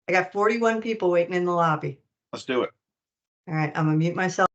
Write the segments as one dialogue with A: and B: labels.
A: I got 41 people waiting in the lobby.
B: Let's do it.
A: All right, I'm gonna mute myself.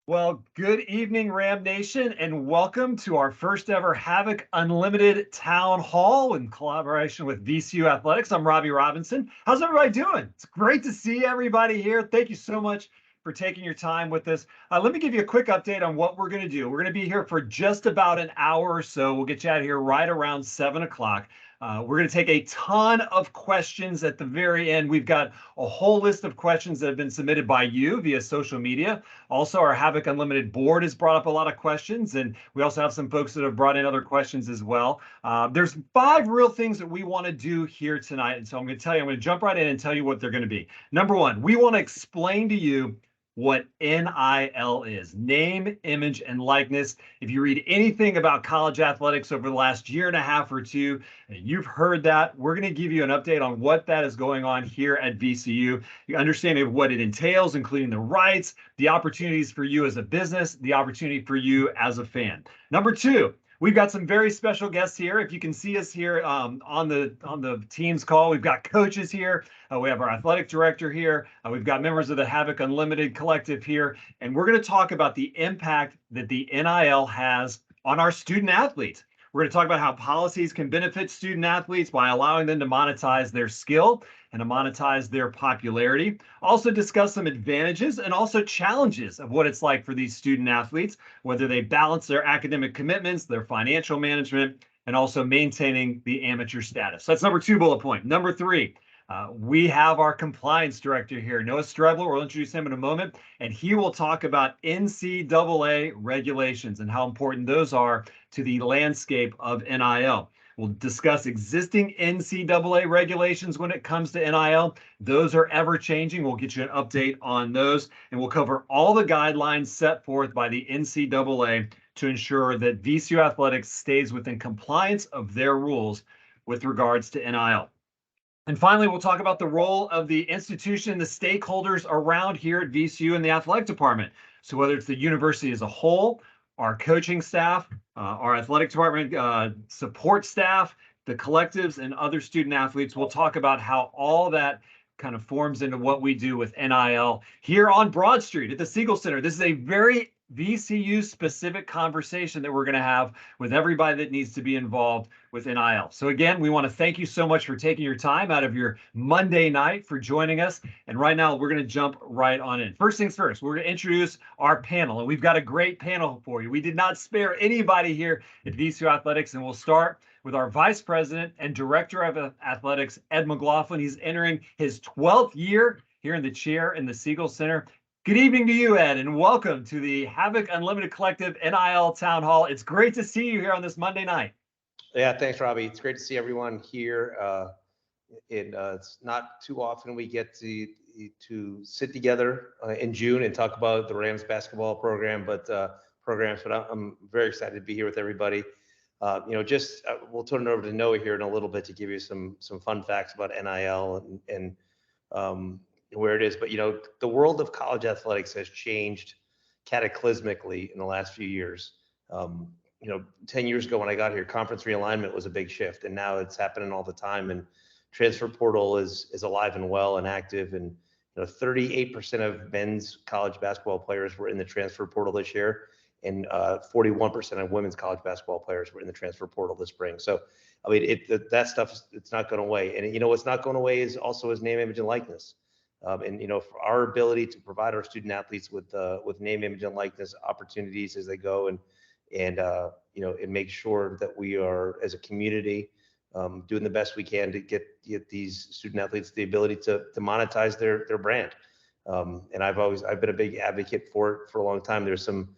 C: Well, good evening, Ram Nation, and welcome to our first ever HAVOC Unlimited Town Hall in collaboration with VCU Athletics. I'm Robbie Robinson. How's everybody doing? It's great to see everybody here. Thank you so much for taking your time with us. Let me give you a quick update on what we're going to do. We're going to be here for just about an hour or so. We'll get you out of here right around 7 o'clock. We're going to take a ton of questions at the very end. We've got a whole list of questions that have been submitted by you via social media. Also, our HAVOC Unlimited board has brought up a lot of questions, and we also have some folks that have brought in other questions as well. There's 5 real things that we want to do here tonight, and so I'm going to jump right in and tell you what they're going to be. Number one, we want to explain to you what NIL is, name, image, and likeness. If you read anything about college athletics over the last year and a half or two, you've heard that. We're going to give you an update on what that is going on here at VCU. You understand what it entails, including the rights, the opportunities for you as a business, the opportunity for you as a fan. Number 2, we've got some very special guests here. If you can see us here on the Teams call, we've got coaches here. We have our athletic director here. We've got members of the HAVOC Unlimited Collective here. And we're going to talk about the impact that the NIL has on our student athletes. We're going to talk about how policies can benefit student athletes by allowing them to monetize their skill and to monetize their popularity. Also discuss some advantages and also challenges of what it's like for these student athletes, whether they balance their academic commitments, their financial management, and also maintaining the amateur status. So that's number 2 bullet point. Number 3, we have our compliance director here, Noah Strebler. We'll introduce him in a moment, and he will talk about NCAA regulations and how important those are to the landscape of NIL. We'll discuss existing NCAA regulations when it comes to NIL. Those are ever changing. We'll get you an update on those, and we'll cover all the guidelines set forth by the NCAA to ensure that VCU Athletics stays within compliance of their rules with regards to NIL. And finally, we'll talk about the role of the institution, the stakeholders around here at VCU and the athletic department. So whether it's the university as a whole, our coaching staff, our athletic department support staff, the collectives, and other student athletes, we'll talk about how all that kind of forms into what we do with NIL here on Broad Street at the Siegel Center. This is a very VCU specific conversation that we're going to have with everybody that needs to be involved with NIL. So again, we want to thank you so much for taking your time out of your Monday night for joining us. And right now we're going to jump right on in. First things first, we're going to introduce our panel, and we've got a great panel for you. We did not spare anybody here at VCU Athletics, and we'll start with our Vice President and Director of Athletics, Ed McLaughlin. He's entering his 12th year here in the chair in the Siegel Center. Good evening to you, Ed, and welcome to the HAVOC Unlimited Collective NIL Town Hall. It's great to see you here on this Monday night.
D: Yeah, thanks, Robbie. It's great to see everyone here. It's not too often we get to sit together in June and talk about the Rams basketball program, but I'm very excited to be here with everybody. We'll turn it over to Noah here in a little bit to give you some fun facts about NIL and where it is. But, the world of college athletics has changed cataclysmically in the last few years. 10 years ago when I got here, conference realignment was a big shift, and now it's happening all the time. And transfer portal is alive and well and active. And 38% of men's college basketball players were in the transfer portal this year, and 41% of women's college basketball players were in the transfer portal this spring. So, I mean, that stuff, it's not going away. And what's not going away is also his name, image, and likeness. For our ability to provide our student athletes with name, image, and likeness opportunities as they go, and make sure that we are, as a community, doing the best we can to get these student athletes the ability to monetize their brand. And I've been a big advocate for it for a long time. There's some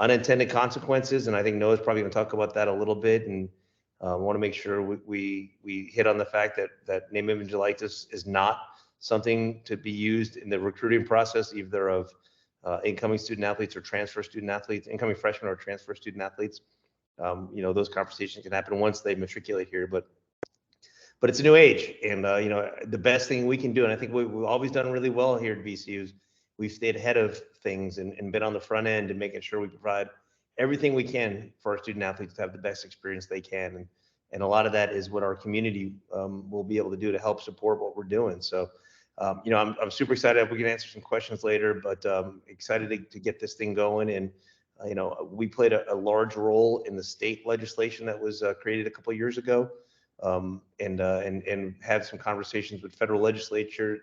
D: unintended consequences, and I think Noah's probably going to talk about that a little bit. And I want to make sure we hit on the fact that name, image, and likeness is not something to be used in the recruiting process, either of incoming student athletes or transfer student athletes, incoming freshmen or transfer student athletes. Those conversations can happen once they matriculate here, but but it's a new age. And, the best thing we can do, and I think we've always done really well here at VCUs, we've stayed ahead of things and been on the front end and making sure we provide everything we can for our student athletes to have the best experience they can. And a lot of that is what our community will be able to do to help support what we're doing. So, I'm super excited. We can answer some questions later, but excited to get this thing going. And, we played a large role in the state legislation that was created a couple of years ago, and had some conversations with federal legislators,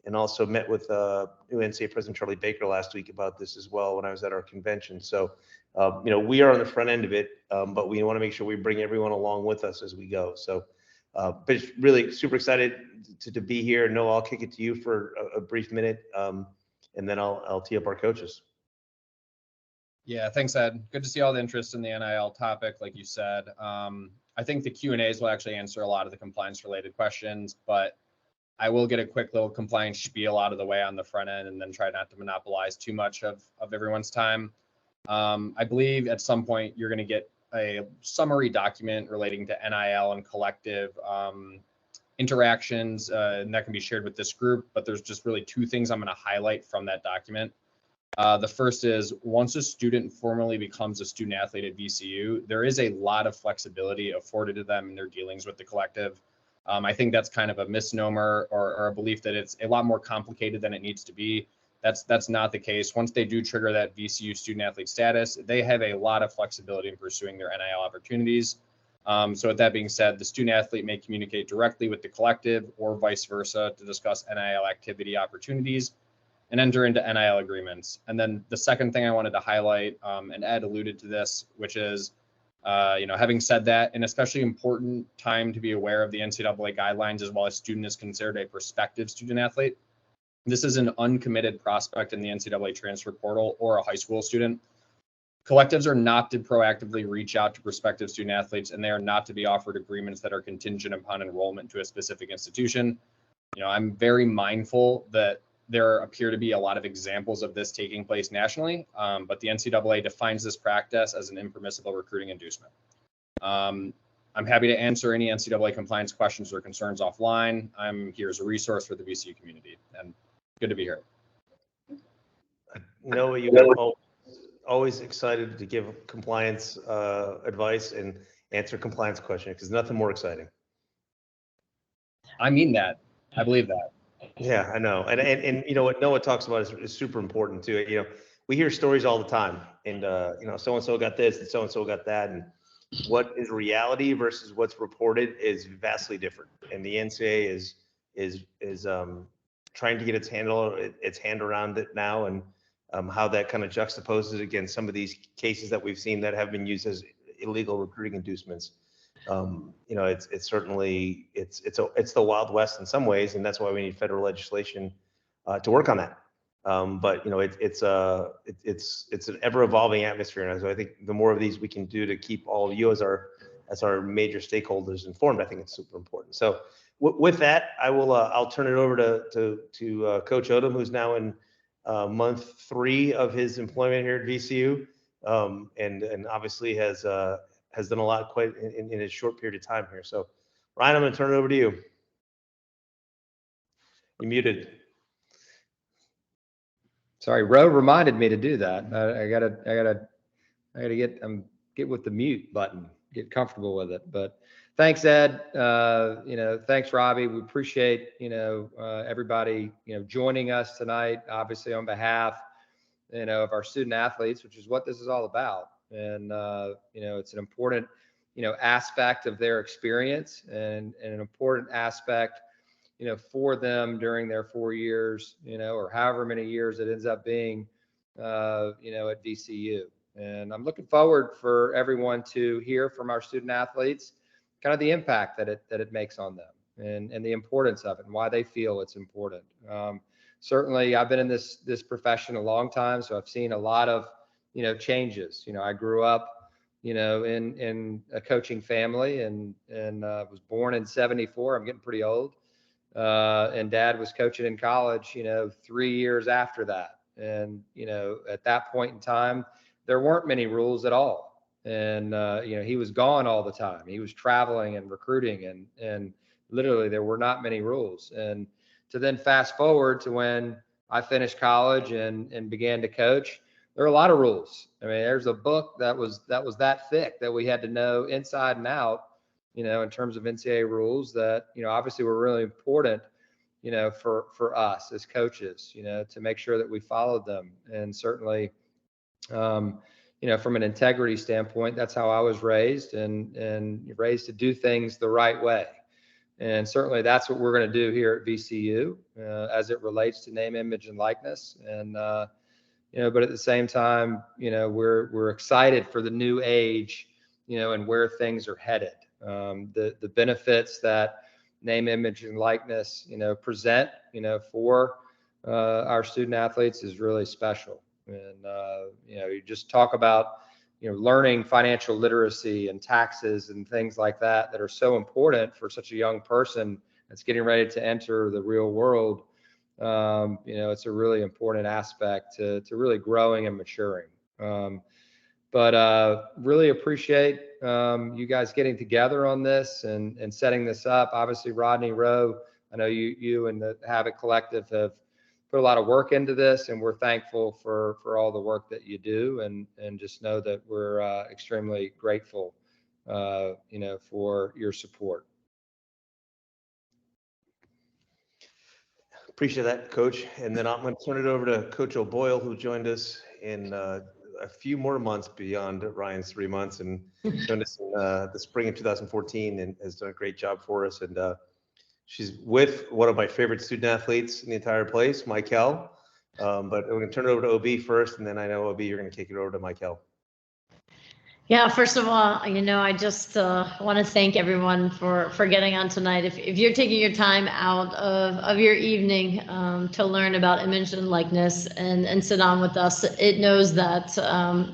D: and also met with new NCAA President Charlie Baker last week about this as well when I was at our convention. So, we are on the front end of it, but we want to make sure we bring everyone along with us as we go. So, but it's really super excited to be here. Noah, I'll kick it to you for a brief minute, and then I'll tee up our coaches.
B: Yeah, thanks, Ed. Good to see all the interest in the NIL topic, like you said. I think the Q&As will actually answer a lot of the compliance-related questions, but I will get a quick little compliance spiel out of the way on the front end and then try not to monopolize too much of everyone's time. I believe at some point you're going to get a summary document relating to NIL and collective interactions, and that can be shared with this group, but there's just really two things I'm going to highlight from that document. The first is, once a student formally becomes a student athlete at VCU, there is a lot of flexibility afforded to them in their dealings with the collective. I think that's kind of a misnomer or a belief that it's a lot more complicated than it needs to be. That's not the case. Once they do trigger that VCU student athlete status, they have a lot of flexibility in pursuing their NIL opportunities. So with that being said, the student athlete may communicate directly with the collective or vice versa to discuss NIL activity opportunities and enter into NIL agreements. And then the second thing I wanted to highlight, and Ed alluded to this, which is, having said that, an especially important time to be aware of the NCAA guidelines as well as student is considered a prospective student athlete. This is an uncommitted prospect in the NCAA transfer portal or a high school student. Collectives are not to proactively reach out to prospective student athletes, and they are not to be offered agreements that are contingent upon enrollment to a specific institution. I'm very mindful that there appear to be a lot of examples of this taking place nationally, but the NCAA defines this practice as an impermissible recruiting inducement. I'm happy to answer any NCAA compliance questions or concerns offline. I'm here as a resource for the VCU community, and good to be here.
D: Noah, you're always excited to give compliance advice and answer compliance questions, because nothing more exciting.
B: I mean that. I believe that.
D: Yeah, I know. And what Noah talks about is super important too. We hear stories all the time, and so-and-so got this and so-and-so got that. And what is reality versus what's reported is vastly different. And the NCAA is trying to get its hand around it now, and how that kind of juxtaposes against some of these cases that we've seen that have been used as illegal recruiting inducements. It's certainly it's the Wild West in some ways, and that's why we need federal legislation to work on that. But it's an ever evolving atmosphere, and so I think the more of these we can do to keep all of you as our major stakeholders informed, I think it's super important. So with that, I'll turn it over to Coach Odom, who's now in month 3 of his employment here at VCU, and obviously has done a lot quite in a short period of time here. So, Ryan, I'm going to turn it over to you. You're muted.
E: Sorry, Ro reminded me to do that. I gotta get with the mute button, get comfortable with it. But thanks, Ed. Thanks, Robbie. We appreciate everybody joining us tonight. Obviously, on behalf of our student athletes, which is what this is all about. And it's an important aspect of their experience, and an important aspect for them during their 4 years, or however many years it ends up being, at VCU. And I'm looking forward for everyone to hear from our student athletes, kind of the impact that it makes on them, and the importance of it, and why they feel it's important. Certainly, I've been in this profession a long time, so I've seen a lot of changes. I grew up in a coaching family, and was born in '74. I'm getting pretty old. And Dad was coaching in college, 3 years after that. And, at that point in time, there weren't many rules at all. And, he was gone all the time. He was traveling and recruiting, and literally there were not many rules. And to then fast forward to when I finished college and began to coach, there are a lot of rules. I mean, there's a book that was that thick that we had to know inside and out, in terms of NCAA rules that, obviously were really important, for us as coaches, to make sure that we followed them. And certainly, from an integrity standpoint, that's how I was raised and raised to do things the right way. And certainly that's what we're going to do here at VCU as it relates to name, image, and likeness. And, but at the same time, we're excited for the new age, and where things are headed. The benefits that name, image, and likeness, present, for our student athletes is really special. And, you just talk about, learning financial literacy and taxes and things like that are so important for such a young person that's getting ready to enter the real world. It's a really important aspect to really growing and maturing. But really appreciate you guys getting together on this and setting this up. Obviously, Rodney Rowe, I know you and the HAVOC Collective have put a lot of work into this, and we're thankful for all the work that you do, and just know that we're extremely grateful, for your support.
D: Appreciate that, Coach. And then I'm going to turn it over to Coach O'Boyle, who joined us in a few more months beyond Ryan's 3 months, and joined us in the spring of 2014 and has done a great job for us. And she's with one of my favorite student athletes in the entire place, Michael. But we're going to turn it over to OB first, and then I know, OB, you're going to kick it over to Michael.
F: Yeah, first of all, I just want to thank everyone for getting on tonight. If you're taking your time out of your evening to learn about image and likeness and sit on with us, it knows that,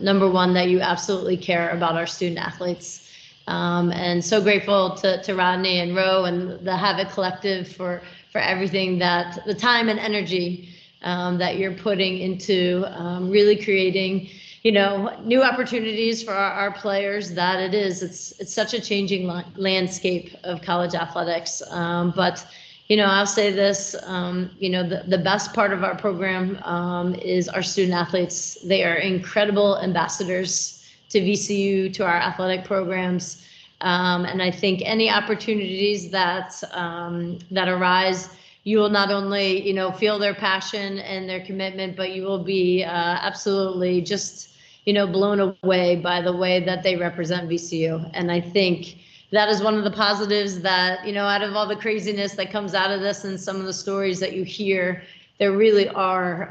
F: number one, that you absolutely care about our student athletes. And so grateful to Rodney and Rowe and the HAVOC Collective for everything, that the time and energy that you're putting into really creating new opportunities for our players. That it's such a changing landscape of college athletics. But I'll say this, the best part of our program is our student athletes. They are incredible ambassadors to VCU, to our athletic programs. And I think any opportunities that arise, you will not only, feel their passion and their commitment, but you will be absolutely just, blown away by the way that they represent VCU. And I think that is one of the positives that, out of all the craziness that comes out of this and some of the stories that you hear, there really are,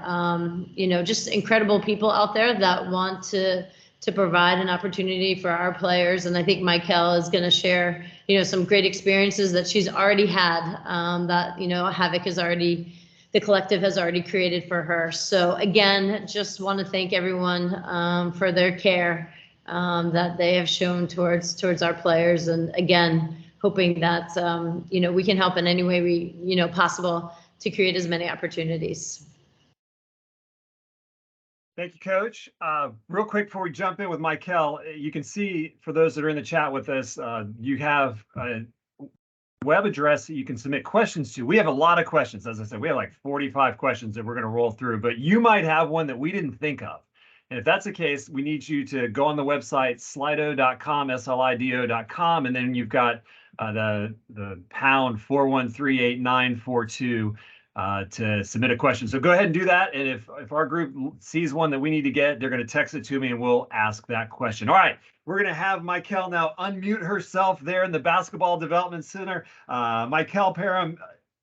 F: just incredible people out there that want to provide an opportunity for our players. And I think Michael is going to share, some great experiences that she's already had, that, HAVOC the collective has already created for her. So again, just want to thank everyone for their care that they have shown towards our players. And again, hoping that, we can help in any way we, possible to create as many opportunities.
C: Thank you, Coach. Real quick before we jump in with Michael, you can see, for those that are in the chat with us, you have a web address that you can submit questions to. We have a lot of questions. As I said, we have like 45 questions that we're going to roll through, but you might have one that we didn't think of. And if that's the case, we need you to go on the website, slido.com, slido.com, and then you've got the pound 4138942 to submit a question. So go ahead and do that. And if our group sees one that we need to get, they're going to text it to me and we'll ask that question. All right, we're going to have Michael now unmute herself there in the Basketball Development Center. Michael Parham,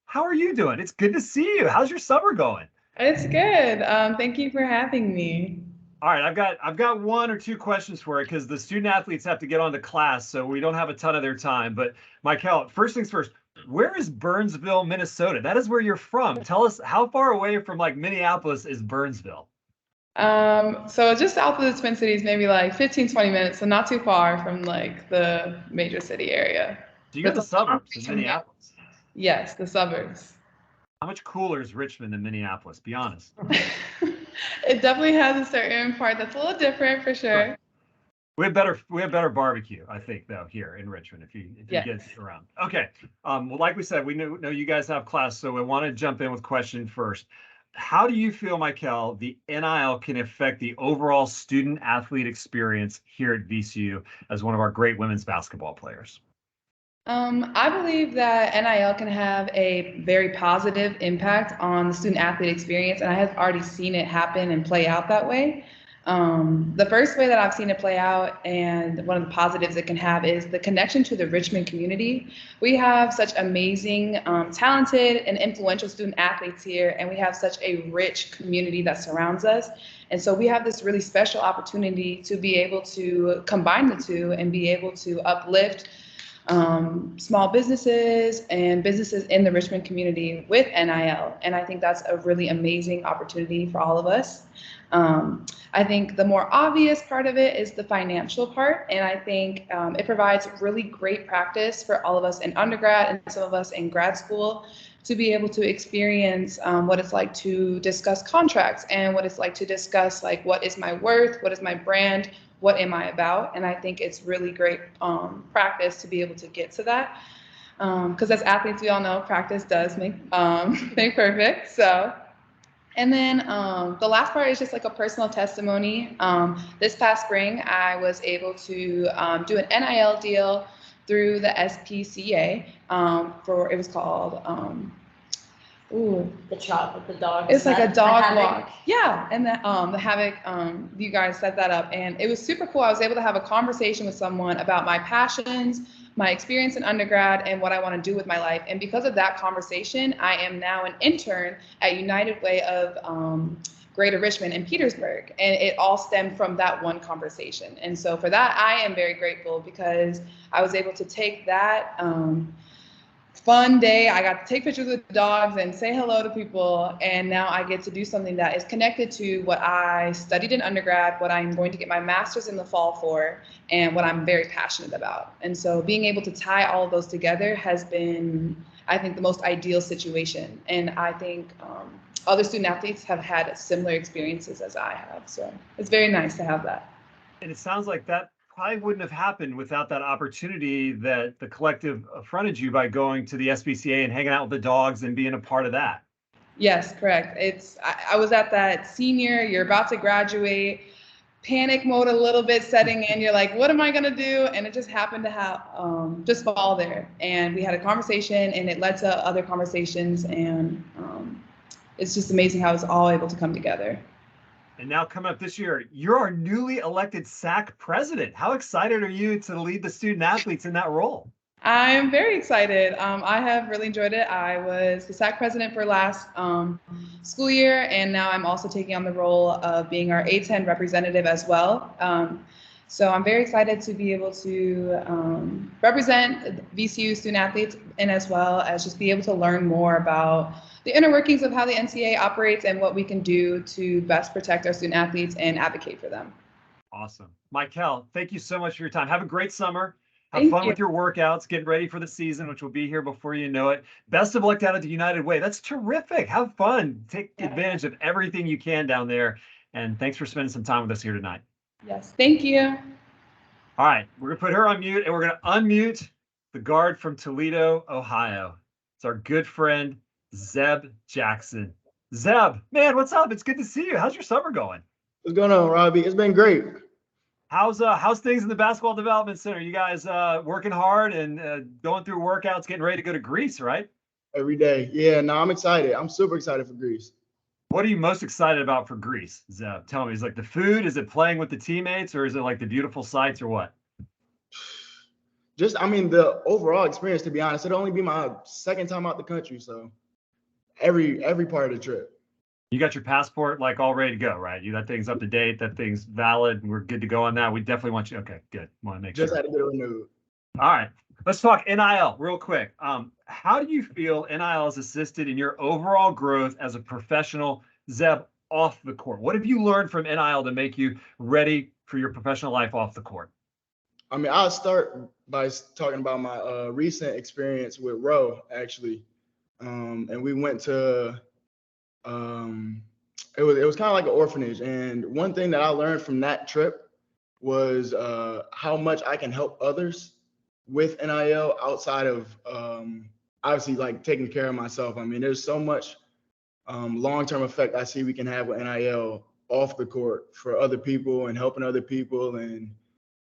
C: how are you doing? It's good to see you. How's your summer going?
G: It's good. Thank you for having me.
C: All right, I've got one or two questions for you because the student athletes have to get on to class, so we don't have a ton of their time. But Michael, first things first, where is Burnsville, Minnesota? That is where you're from. Tell us, how far away from like Minneapolis is Burnsville?
G: So just south of the Twin Cities, maybe like 15, 20 minutes. So not too far from like the major city area.
C: So you're in the suburbs of Minneapolis.
G: Yes, the suburbs.
C: How much cooler is Richmond than Minneapolis? Be honest.
G: It definitely has a certain part that's a little different for sure.
C: We have better barbecue, I think, though, here in Richmond, if you
G: Yes.
C: get around. Okay. Well, like we said, we know you guys have class, so we want to jump in with question first. How do you feel, Michael, the NIL can affect the overall student athlete experience here at VCU as one of our great women's basketball players?
G: I believe that NIL can have a very positive impact on the student athlete experience, and I have already seen it happen and play out that way. The first way that I've seen it play out, and one of the positives it can have, is the connection to the Richmond community. We have such amazing, talented, and influential student athletes here, and we have such a rich community that surrounds us. And so we have this really special opportunity to be able to combine the two and be able to uplift small businesses and businesses in the Richmond community with NIL. And I think that's a really amazing opportunity for all of us. I think the more obvious part of it is the financial part. And I think it provides really great practice for all of us in undergrad and some of us in grad school to be able to experience what it's like to discuss contracts and what it's like to discuss, like, what is my worth, what is my brand, what am I about? And I think it's really great practice to be able to get to that. Because as athletes, we all know practice does make perfect. So, and then the last part is just like a personal testimony. This past spring, I was able to do an NIL deal through the SPCA it was called,
F: The chop with the dog.
G: it's like a dog
F: HAVOC?
G: walk. Yeah, and the HAVOC, you guys set that up, and it was super cool. I was able to have a conversation with someone about my passions, my experience in undergrad, and what I want to do with my life. And because of that conversation, I am now an intern at United Way of Greater Richmond in Petersburg, and it all stemmed from that one conversation. And so for that, I am very grateful, because I was able to take that fun day. I got to take pictures with dogs and say hello to people. And now I get to do something that is connected to what I studied in undergrad, what I'm going to get my master's in the fall for, and what I'm very passionate about. And so being able to tie all of those together has been, I think, the most ideal situation. And I think other student athletes have had similar experiences as I have. So it's very nice to have that.
C: And it sounds like that probably wouldn't have happened without that opportunity that the collective afforded you by going to the SPCA and hanging out with the dogs and being a part of that.
G: Yes, correct. I was at that senior, you're about to graduate, panic mode a little bit setting in. You're like, what am I going to do? And it just happened to have just fall there. And we had a conversation, and it led to other conversations. And it's just amazing how it's all able to come together.
C: And now coming up this year, you're our newly elected SAC president. How excited are you to lead the student athletes in that role?
G: I'm very excited. I have really enjoyed it. I was the SAC president for last school year, and now I'm also taking on the role of being our A10 representative as well. So I'm very excited to be able to represent VCU student athletes, and as well as just be able to learn more about the inner workings of how the NCAA operates and what we can do to best protect our student athletes and advocate for them.
C: Awesome. Michael, thank you so much for your time. Have a great summer. Have
G: Thank
C: fun
G: you.
C: with your workouts, getting ready for the season, which will be here before you know it. Best of luck down at the United Way. That's terrific. Have fun. Take advantage of everything you can down there. And thanks for spending some time with us here tonight.
G: Yes, thank you.
C: All right, we're going to put her on mute, and we're going to unmute the guard from Toledo, Ohio. It's our good friend, Zeb Jackson. Zeb, man, what's up? It's good to see you. How's your summer going?
H: What's going on, Robbie? It's been great.
C: How's things in the Basketball Development Center? You guys working hard and going through workouts, getting ready to go to Greece, right?
H: Every day. Yeah, no, I'm excited. I'm super excited for Greece.
C: What are you most excited about for Greece, Zeb? Tell me, is it like the food? Is it playing with the teammates, or is it like the beautiful sights, or what?
H: Just, I mean, the overall experience, to be honest, it'll only be my second time out the country. So every part of the trip.
C: You got your passport like all ready to go, right? That thing's up to date. That thing's valid. And we're good to go on that. We definitely want you. Okay, good. Want to make sure.
H: Just had to get it renewed.
C: All right. Let's talk NIL real quick. How do you feel NIL has assisted in your overall growth as a professional, Zeb, off the court? What have you learned from NIL to make you ready for your professional life off the court?
H: I mean, I'll start by talking about my recent experience with Roe, actually. And we went to it was kind of like an orphanage. And one thing that I learned from that trip was how much I can help others with NIL outside of obviously like taking care of myself. I mean, there's so much long-term effect I see we can have with NIL off the court for other people and helping other people, and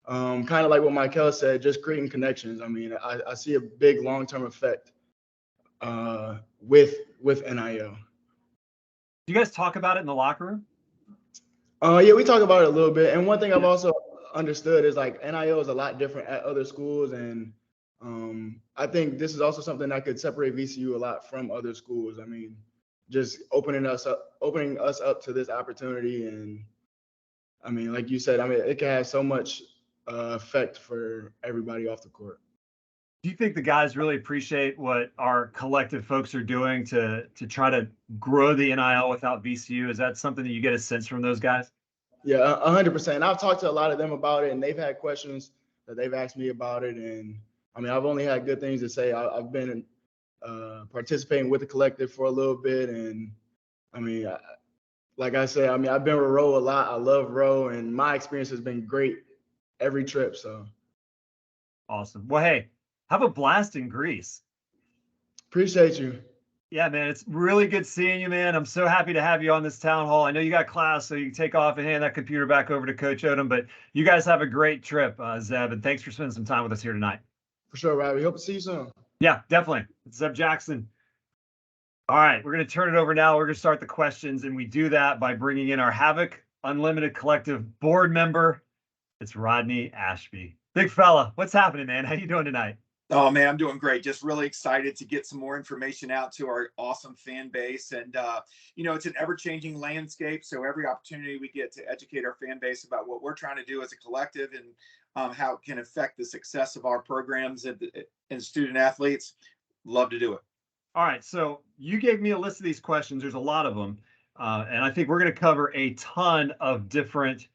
H: kind of like what Michael said, just creating connections. I mean, I see a big long-term effect with NIL.
C: Do you guys talk about it in the locker room?
H: Yeah, we talk about it a little bit. And one thing I've also understood is like NIL is a lot different at other schools, and I think this is also something that could separate VCU a lot from other schools. I mean, just opening us up to this opportunity, and I mean, like you said, I mean, it can have so much effect for everybody off the court.
C: Do you think the guys really appreciate what our collective folks are doing to try to grow the NIL without VCU? Is that something that you get a sense from those guys?
H: Yeah, 100%. I've talked to a lot of them about it, and they've had questions that they've asked me about it. And I mean, I've only had good things to say. I've been participating with the collective for a little bit, and I mean, like I said, I mean, I've been with Row a lot. I love Row, and my experience has been great every trip. So
C: awesome. Well, hey, have a blast in Greece.
H: Appreciate you.
C: Yeah, man, it's really good seeing you, man. I'm so happy to have you on this town hall. I know you got class, so you can take off and hand that computer back over to Coach Odom. But you guys have a great trip, Zeb, and thanks for spending some time with us here tonight.
H: For sure, Robbie. Hope to see you soon.
C: Yeah, definitely. It's Zeb Jackson. All right, we're going to turn it over now. We're going to start the questions, and we do that by bringing in our HAVOC Unlimited Collective board member. It's Rodney Ashby. Big fella, what's happening, man? How you doing tonight?
I: Oh man, I'm doing great. Just really excited to get some more information out to our awesome fan base. And, you know, it's an ever-changing landscape. So every opportunity we get to educate our fan base about what we're trying to do as a collective and how it can affect the success of our programs and student athletes, love to do it.
C: All right. So you gave me a list of these questions. There's a lot of them. And I think we're going to cover a ton of different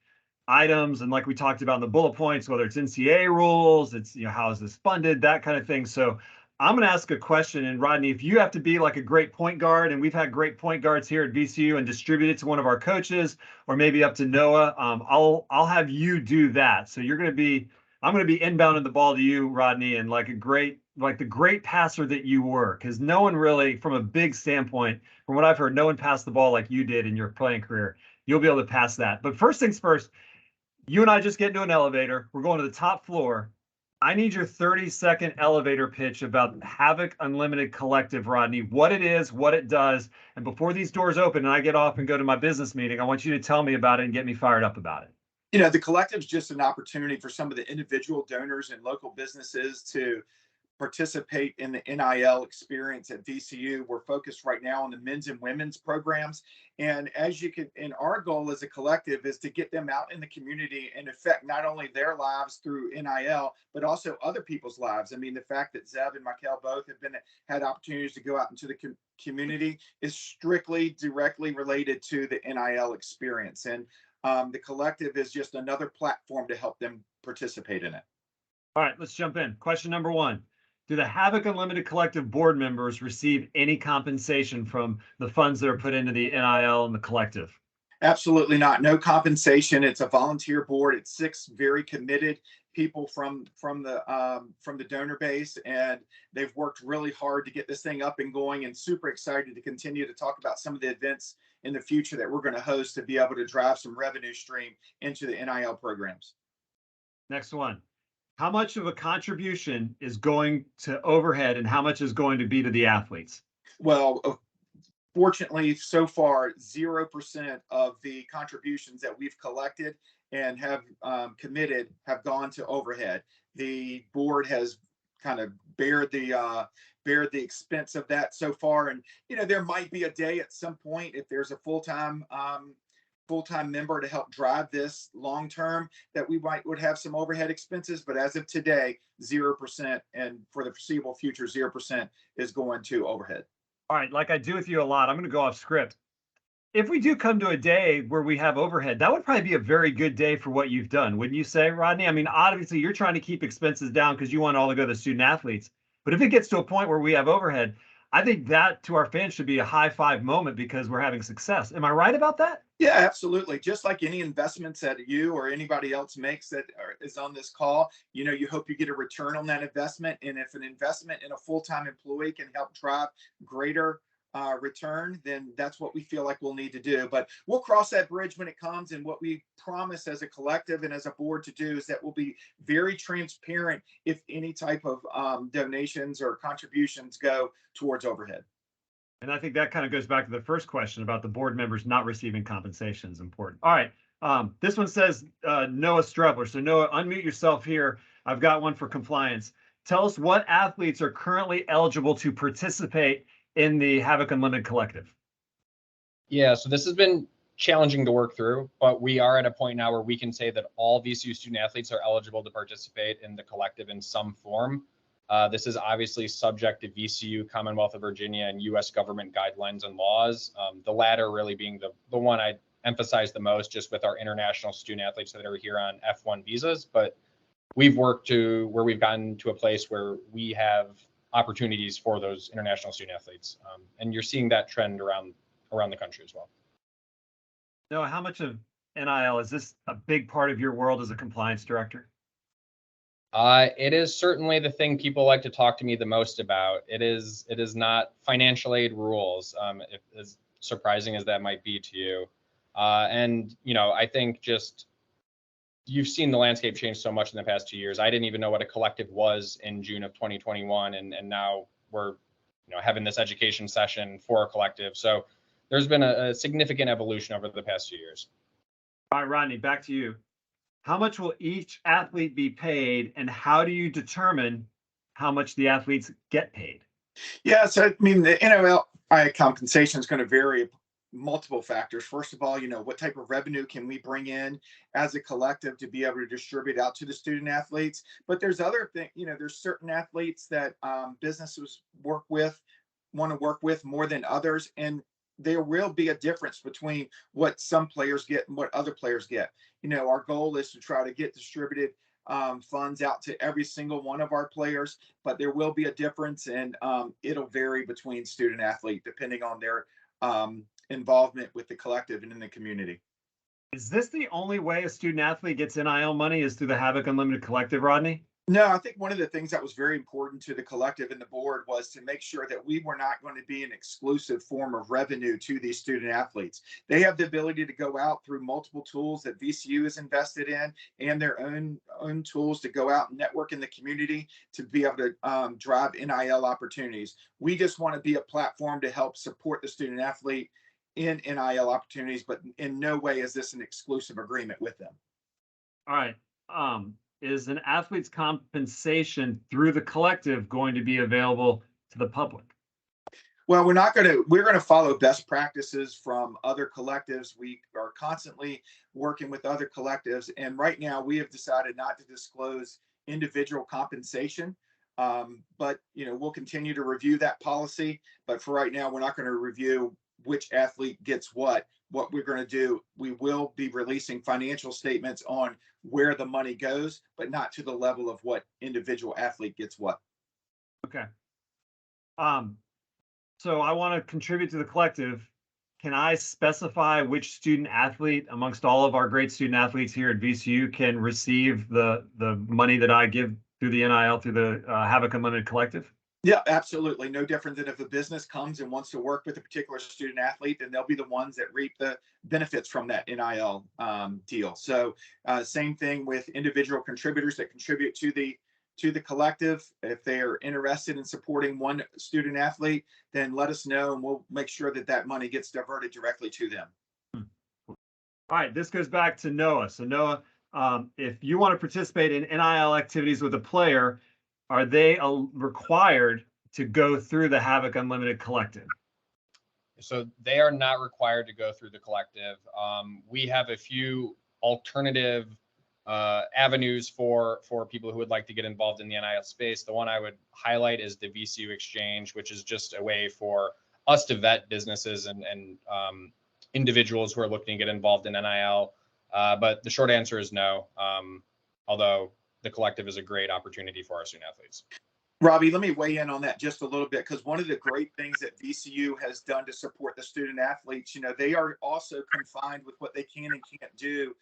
C: items, and like we talked about in the bullet points, whether it's NCAA rules, it's, you know, how is this funded, that kind of thing. So I'm going to ask a question, and Rodney, if you have to be like a great point guard, and we've had great point guards here at VCU, and distribute it to one of our coaches, or maybe up to Noah, I'll have you do that. So I'm going to be inbounding the ball to you, Rodney, and like the great passer that you were, because no one really, from a big standpoint, from what I've heard, no one passed the ball like you did in your playing career. You'll be able to pass that. But first things first, you and I just get into an elevator. We're going to the top floor. I need your 30-second elevator pitch about HAVOC Unlimited Collective, Rodney, what it is, what it does. And before these doors open and I get off and go to my business meeting, I want you to tell me about it and get me fired up about it.
I: You know, the collective is just an opportunity for some of the individual donors and local businesses to participate in the NIL experience at VCU. We're focused right now on the men's and women's programs. And as you can, and our goal as a collective is to get them out in the community and affect not only their lives through NIL, but also other people's lives. I mean, the fact that Zeb and Michael both have had opportunities to go out into the community is strictly directly related to the NIL experience. And the collective is just another platform to help them participate in it.
C: All right, let's jump in. Question number one. Do the HAVOC Unlimited Collective board members receive any compensation from the funds that are put into the NIL and the collective?
I: Absolutely not. No compensation. It's a volunteer board. It's 6 very committed people from the donor base, and they've worked really hard to get this thing up and going, and super excited to continue to talk about some of the events in the future that we're going to host to be able to drive some revenue stream into the NIL programs.
C: Next one. How much of a contribution is going to overhead and how much is going to be to the athletes?
I: Well, fortunately, so far, 0% of the contributions that we've collected and have committed have gone to overhead. The board has kind of bared the expense of that so far. And, you know, there might be a day at some point if there's a full-time member to help drive this long term that we would have some overhead expenses, but as of today, 0%, and for the foreseeable future, 0% is going to overhead.
C: All right, like I do with you a lot, I'm going to go off script. If we do come to a day where we have overhead, that would probably be a very good day for what you've done, wouldn't you say, Rodney? I mean, obviously you're trying to keep expenses down because you want all to go to the student athletes, but if it gets to a point where we have overhead, I think that to our fans should be a high five moment because we're having success. Am I right about that?
I: Yeah, absolutely. Just like any investments that you or anybody else makes that is on this call, you hope you get a return on that investment. And if an investment in a full-time employee can help drive greater return, then that's what we feel like we'll need to do. But we'll cross that bridge when it comes. And what we promise as a collective and as a board to do is that we'll be very transparent if any type of donations or contributions go towards overhead.
C: And I think that kind of goes back to the first question about the board members not receiving compensation is important. All right. This one says Noah Strubler. So Noah, unmute yourself here. I've got one for compliance. Tell us what athletes are currently eligible to participate in the HAVOC Unlimited Collective.
B: Yeah, so this has been challenging to work through, but we are at a point now where we can say that all VCU student athletes are eligible to participate in the collective in some form. This is obviously subject to VCU, Commonwealth of Virginia, and U.S. government guidelines and laws. The latter really being the one I emphasize the most, just with our international student athletes that are here on F1 visas. But we've worked to where we've gotten to a place where we have opportunities for those international student athletes, and you're seeing that trend around the country as well.
C: Noah, how much of NIL is this a big part of your world as a compliance director?
B: It is certainly the thing people like to talk to me the most about. It is not financial aid rules, as surprising as that might be to you. And I think just you've seen the landscape change so much in the past 2 years. I didn't even know what a collective was in June of 2021, and now we're having this education session for a collective. So there's been a significant evolution over the past few years.
C: All right, Rodney, back to you. How much will each athlete be paid, and how do you determine how much the athletes get paid?
I: Yeah, so I mean, the NIL compensation is going to vary multiple factors. First of all, what type of revenue can we bring in as a collective to be able to distribute out to the student athletes? But there's other things, there's certain athletes that businesses want to work with more than others. And there will be a difference between what some players get and what other players get. Our goal is to try to get distributed funds out to every single one of our players, but there will be a difference, and it'll vary between student athlete depending on their involvement with the collective and in the community.
C: Is this the only way a student athlete gets NIL money is through the HAVOC Unlimited Collective, Rodney?
I: No, I think one of the things that was very important to the collective and the board was to make sure that we were not going to be an exclusive form of revenue to these student athletes. They have the ability to go out through multiple tools that VCU is invested in and their own tools to go out and network in the community to be able to drive NIL opportunities. We just want to be a platform to help support the student athlete in NIL opportunities, but in no way is this an exclusive agreement with them.
C: All right. Is an athlete's compensation through the collective going to be available to the public?
I: Well, we're going to follow best practices from other collectives. We are constantly working with other collectives. And right now we have decided not to disclose individual compensation. But, we'll continue to review that policy. But for right now, we're not going to review which athlete gets what. What we're going to do, we will be releasing financial statements on where the money goes, but not to the level of what individual athlete gets what.
C: Okay. So I want to contribute to the collective. Can I specify which student athlete amongst all of our great student athletes here at VCU can receive the money that I give through the NIL, through the HAVOC Unlimited Collective?
I: Yeah, absolutely. No different than if a business comes and wants to work with a particular student athlete, then they'll be the ones that reap the benefits from that NIL deal. So same thing with individual contributors that contribute to the collective. If they are interested in supporting one student athlete, then let us know and we'll make sure that that money gets diverted directly to them.
C: All right, this goes back to Noah. So Noah, if you want to participate in NIL activities with a player, are they required to go through the HAVOC Unlimited Collective?
B: So they are not required to go through the collective. We have a few alternative avenues for people who would like to get involved in the NIL space. The one I would highlight is the VCU Exchange, which is just a way for us to vet businesses and individuals who are looking to get involved in NIL. But the short answer is no, although the collective is a great opportunity for our student athletes.
I: Robbie, let me weigh in on that just a little bit, because one of the great things that VCU has done to support the student athletes, they are also confined with what they can and can't do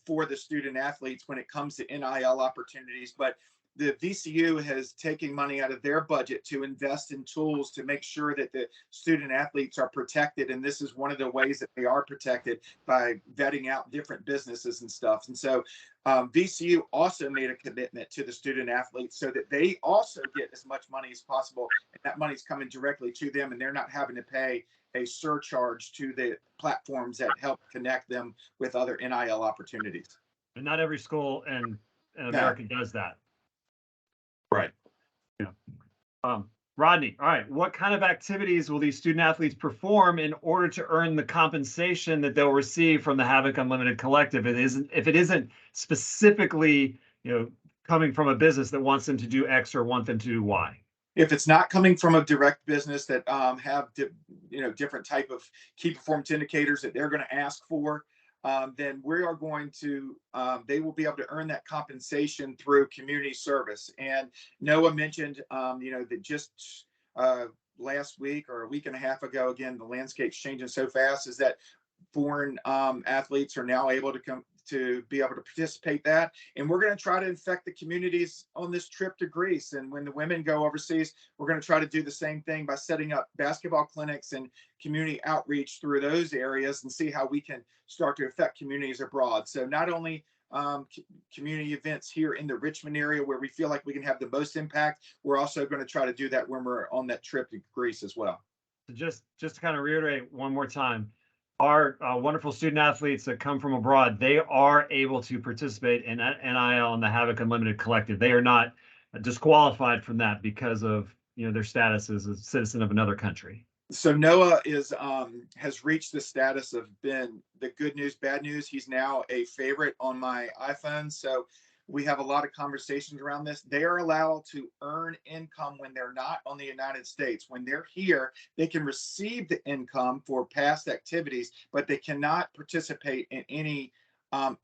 I: for the student athletes when it comes to NIL opportunities. But the VCU has taken money out of their budget to invest in tools to make sure that the student athletes are protected. And this is one of the ways that they are protected, by vetting out different businesses and stuff. And so VCU also made a commitment to the student athletes so that they also get as much money as possible. And that money's coming directly to them, and they're not having to pay a surcharge to the platforms that help connect them with other NIL opportunities.
C: And not every school in America does that.
I: Right.
C: Yeah. Rodney, all right. What kind of activities will these student athletes perform in order to earn the compensation that they'll receive from the HAVOC Unlimited Collective? If it isn't specifically, coming from a business that wants them to do X or want them to do Y.
I: If it's not coming from a direct business that have different type of key performance indicators that they're going to ask for, then we are going to, they will be able to earn that compensation through community service. And Noah mentioned, that just last week or a week and a half ago, again, the landscape's changing so fast, is that foreign athletes are now able to come to be able to participate that. And we're going to try to infect the communities on this trip to Greece. And when the women go overseas, we're going to try to do the same thing by setting up basketball clinics and community outreach through those areas, and see how we can start to affect communities abroad. So not only community events here in the Richmond area where we feel like we can have the most impact, we're also going to try to do that when we're on that trip to Greece as well.
C: Just to kind of reiterate one more time, our wonderful student athletes that come from abroad, they are able to participate in NIL and the HAVOC Unlimited Collective. They are not disqualified from that because of their status as a citizen of another country.
I: So Noah has reached the status of being the good news, bad news. He's now a favorite on my iPhone. So we have a lot of conversations around this. They are allowed to earn income when they're not on the United States. When they're here, they can receive the income for past activities, but they cannot participate in any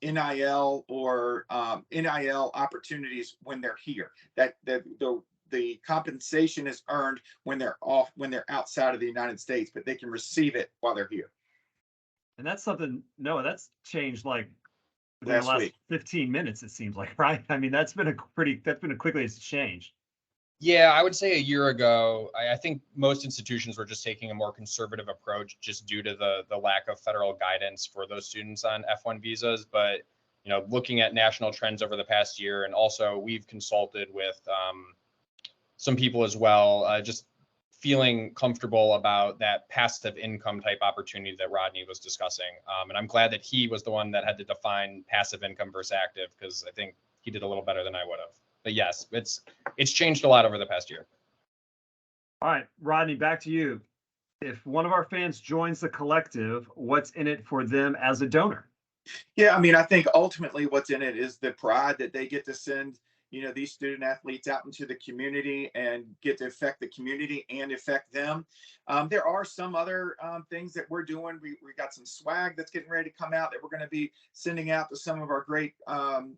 I: NIL or NIL opportunities when they're here. The compensation is earned when they're outside of the United States, but they can receive it while they're here.
C: And that's something, Noah, that's changed like within the last 15 minutes, it seems like, right? I mean, that's been a quickly it's changed.
B: Yeah, I would say a year ago, I think most institutions were just taking a more conservative approach just due to the lack of federal guidance for those students on F1 visas. But, looking at national trends over the past year, and also we've consulted with some people as well, just feeling comfortable about that passive income type opportunity that Rodney was discussing. And I'm glad that he was the one that had to define passive income versus active, because I think he did a little better than I would have. But yes, it's changed a lot over the past year.
C: All right, Rodney, back to you. If one of our fans joins the collective, what's in it for them as a donor?
I: Yeah, I mean, I think ultimately what's in it is the pride that they get to send these student athletes out into the community and get to affect the community and affect them. There are some other things that we're doing. We got some swag that's getting ready to come out that we're going to be sending out to some of our great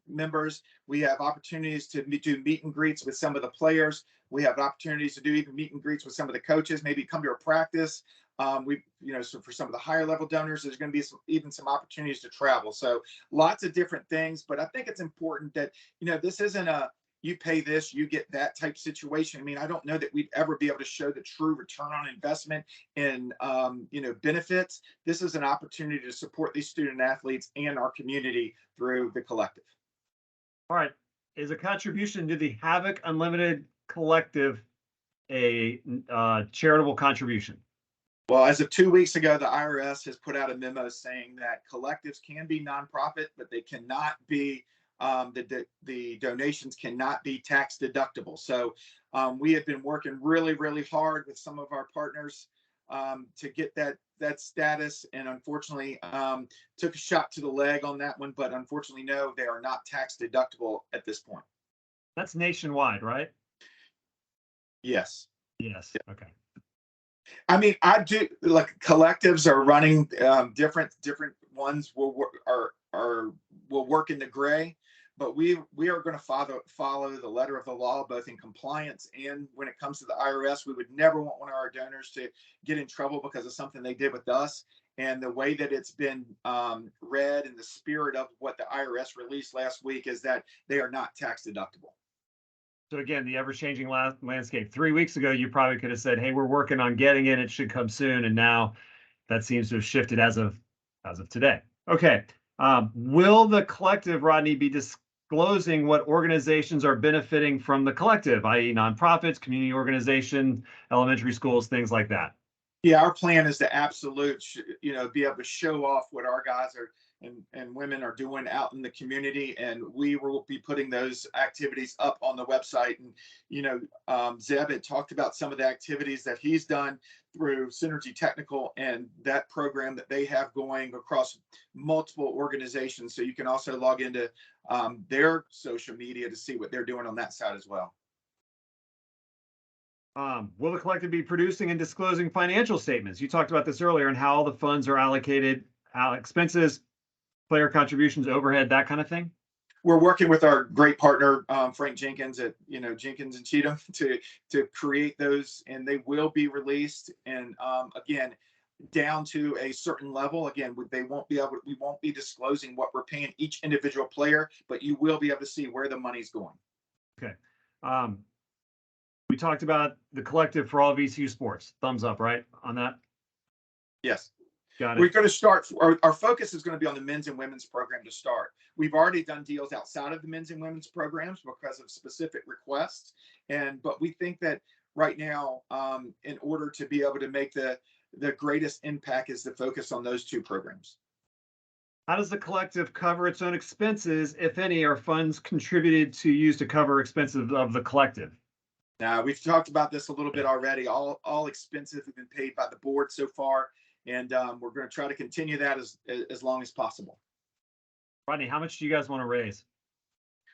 I: members. We have opportunities to do meet and greets with some of the players. We have opportunities to do even meet and greets with some of the coaches, maybe come to a practice. So for some of the higher level donors, there's going to be even some opportunities to travel. So lots of different things, but I think it's important that, this isn't a, you pay this, you get that type situation. I mean, I don't know that we'd ever be able to show the true return on investment in, benefits. This is an opportunity to support these student athletes and our community through the collective.
C: All right. Is a contribution to the HAVOC Unlimited Collective a charitable contribution?
I: Well, as of 2 weeks ago, the IRS has put out a memo saying that collectives can be nonprofit, but they cannot be, the donations cannot be tax deductible. So we have been working really, really hard with some of our partners to get that status, and unfortunately took a shot to the leg on that one, but unfortunately, no, they are not tax deductible at this point.
C: That's nationwide, right?
I: Yes.
C: Yes. Okay.
I: I mean, I do, like, collectives are running different ones will work in the gray, but we are going to follow the letter of the law, both in compliance and when it comes to the IRS. We would never want one of our donors to get in trouble because of something they did with us. And the way that it's been read in the spirit of what the IRS released last week is that they are not tax deductible.
C: So again, the ever-changing landscape. 3 weeks ago, you probably could have said, "Hey, we're working on getting it. It should come soon." And now that seems to have shifted as of today. Okay. Will the collective, Rodney, be disclosing what organizations are benefiting from the collective, i.e., nonprofits, community organizations, elementary schools, things like that?
I: Yeah, our plan is to be able to show off what our guys are and women are doing out in the community, and we will be putting those activities up on the website. And Zeb had talked about some of the activities that he's done through Synergy Technical and that program that they have going across multiple organizations. So you can also log into their social media to see what they're doing on that side as well.
C: Will the collective be producing and disclosing financial statements? You talked about this earlier and how all the funds are allocated, expenses, player contributions, overhead, that kind of thing.
I: We're working with our great partner, Frank Jenkins at Jenkins and Cheatham to create those, and they will be released. And again, down to a certain level. Again, we won't be disclosing what we're paying each individual player, but you will be able to see where the money's going.
C: Okay. We talked about the collective for all VCU sports. Thumbs up, right, on that?
I: Yes.
C: Got it.
I: We're going to start. Our focus is going to be on the men's and women's program to start. We've already done deals outside of the men's and women's programs because of specific requests, but we think that right now, in order to be able to make the greatest impact, is to focus on those two programs.
C: How does the collective cover its own expenses, if any, are funds contributed to use to cover expenses of the collective?
I: Now, we've talked about this a little bit already. All expenses have been paid by the board so far, and we're going to try to continue that as long as possible.
C: Rodney, how much do you guys want to raise?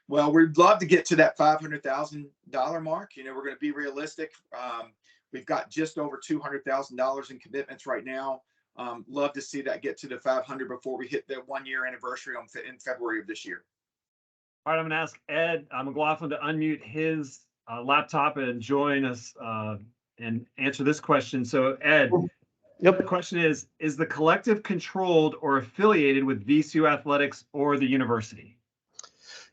I: Well, we'd love to get to that $500,000 mark. We're going to be realistic. We've got just over $200,000 in commitments right now. Love to see that get to the 500 before we hit the 1-year anniversary in February of this year. All
C: right, I'm going to ask Ed McLaughlin to unmute his laptop and join us and answer this question. So Ed,
D: Yep.
C: The question is the collective controlled or affiliated with VCU Athletics or the university?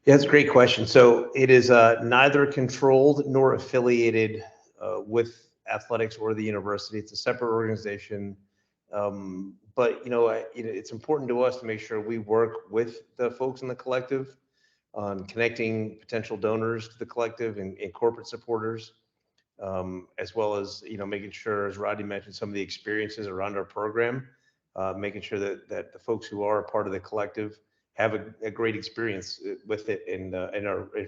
D: Yeah, that's a great question. So it is neither controlled nor affiliated with athletics or the university. It's a separate organization. But it's important to us to make sure we work with the folks in the collective on connecting potential donors to the collective and corporate supporters, as well as making sure, as Rodney mentioned, some of the experiences around our program, making sure that the folks who are a part of the collective have a great experience with it and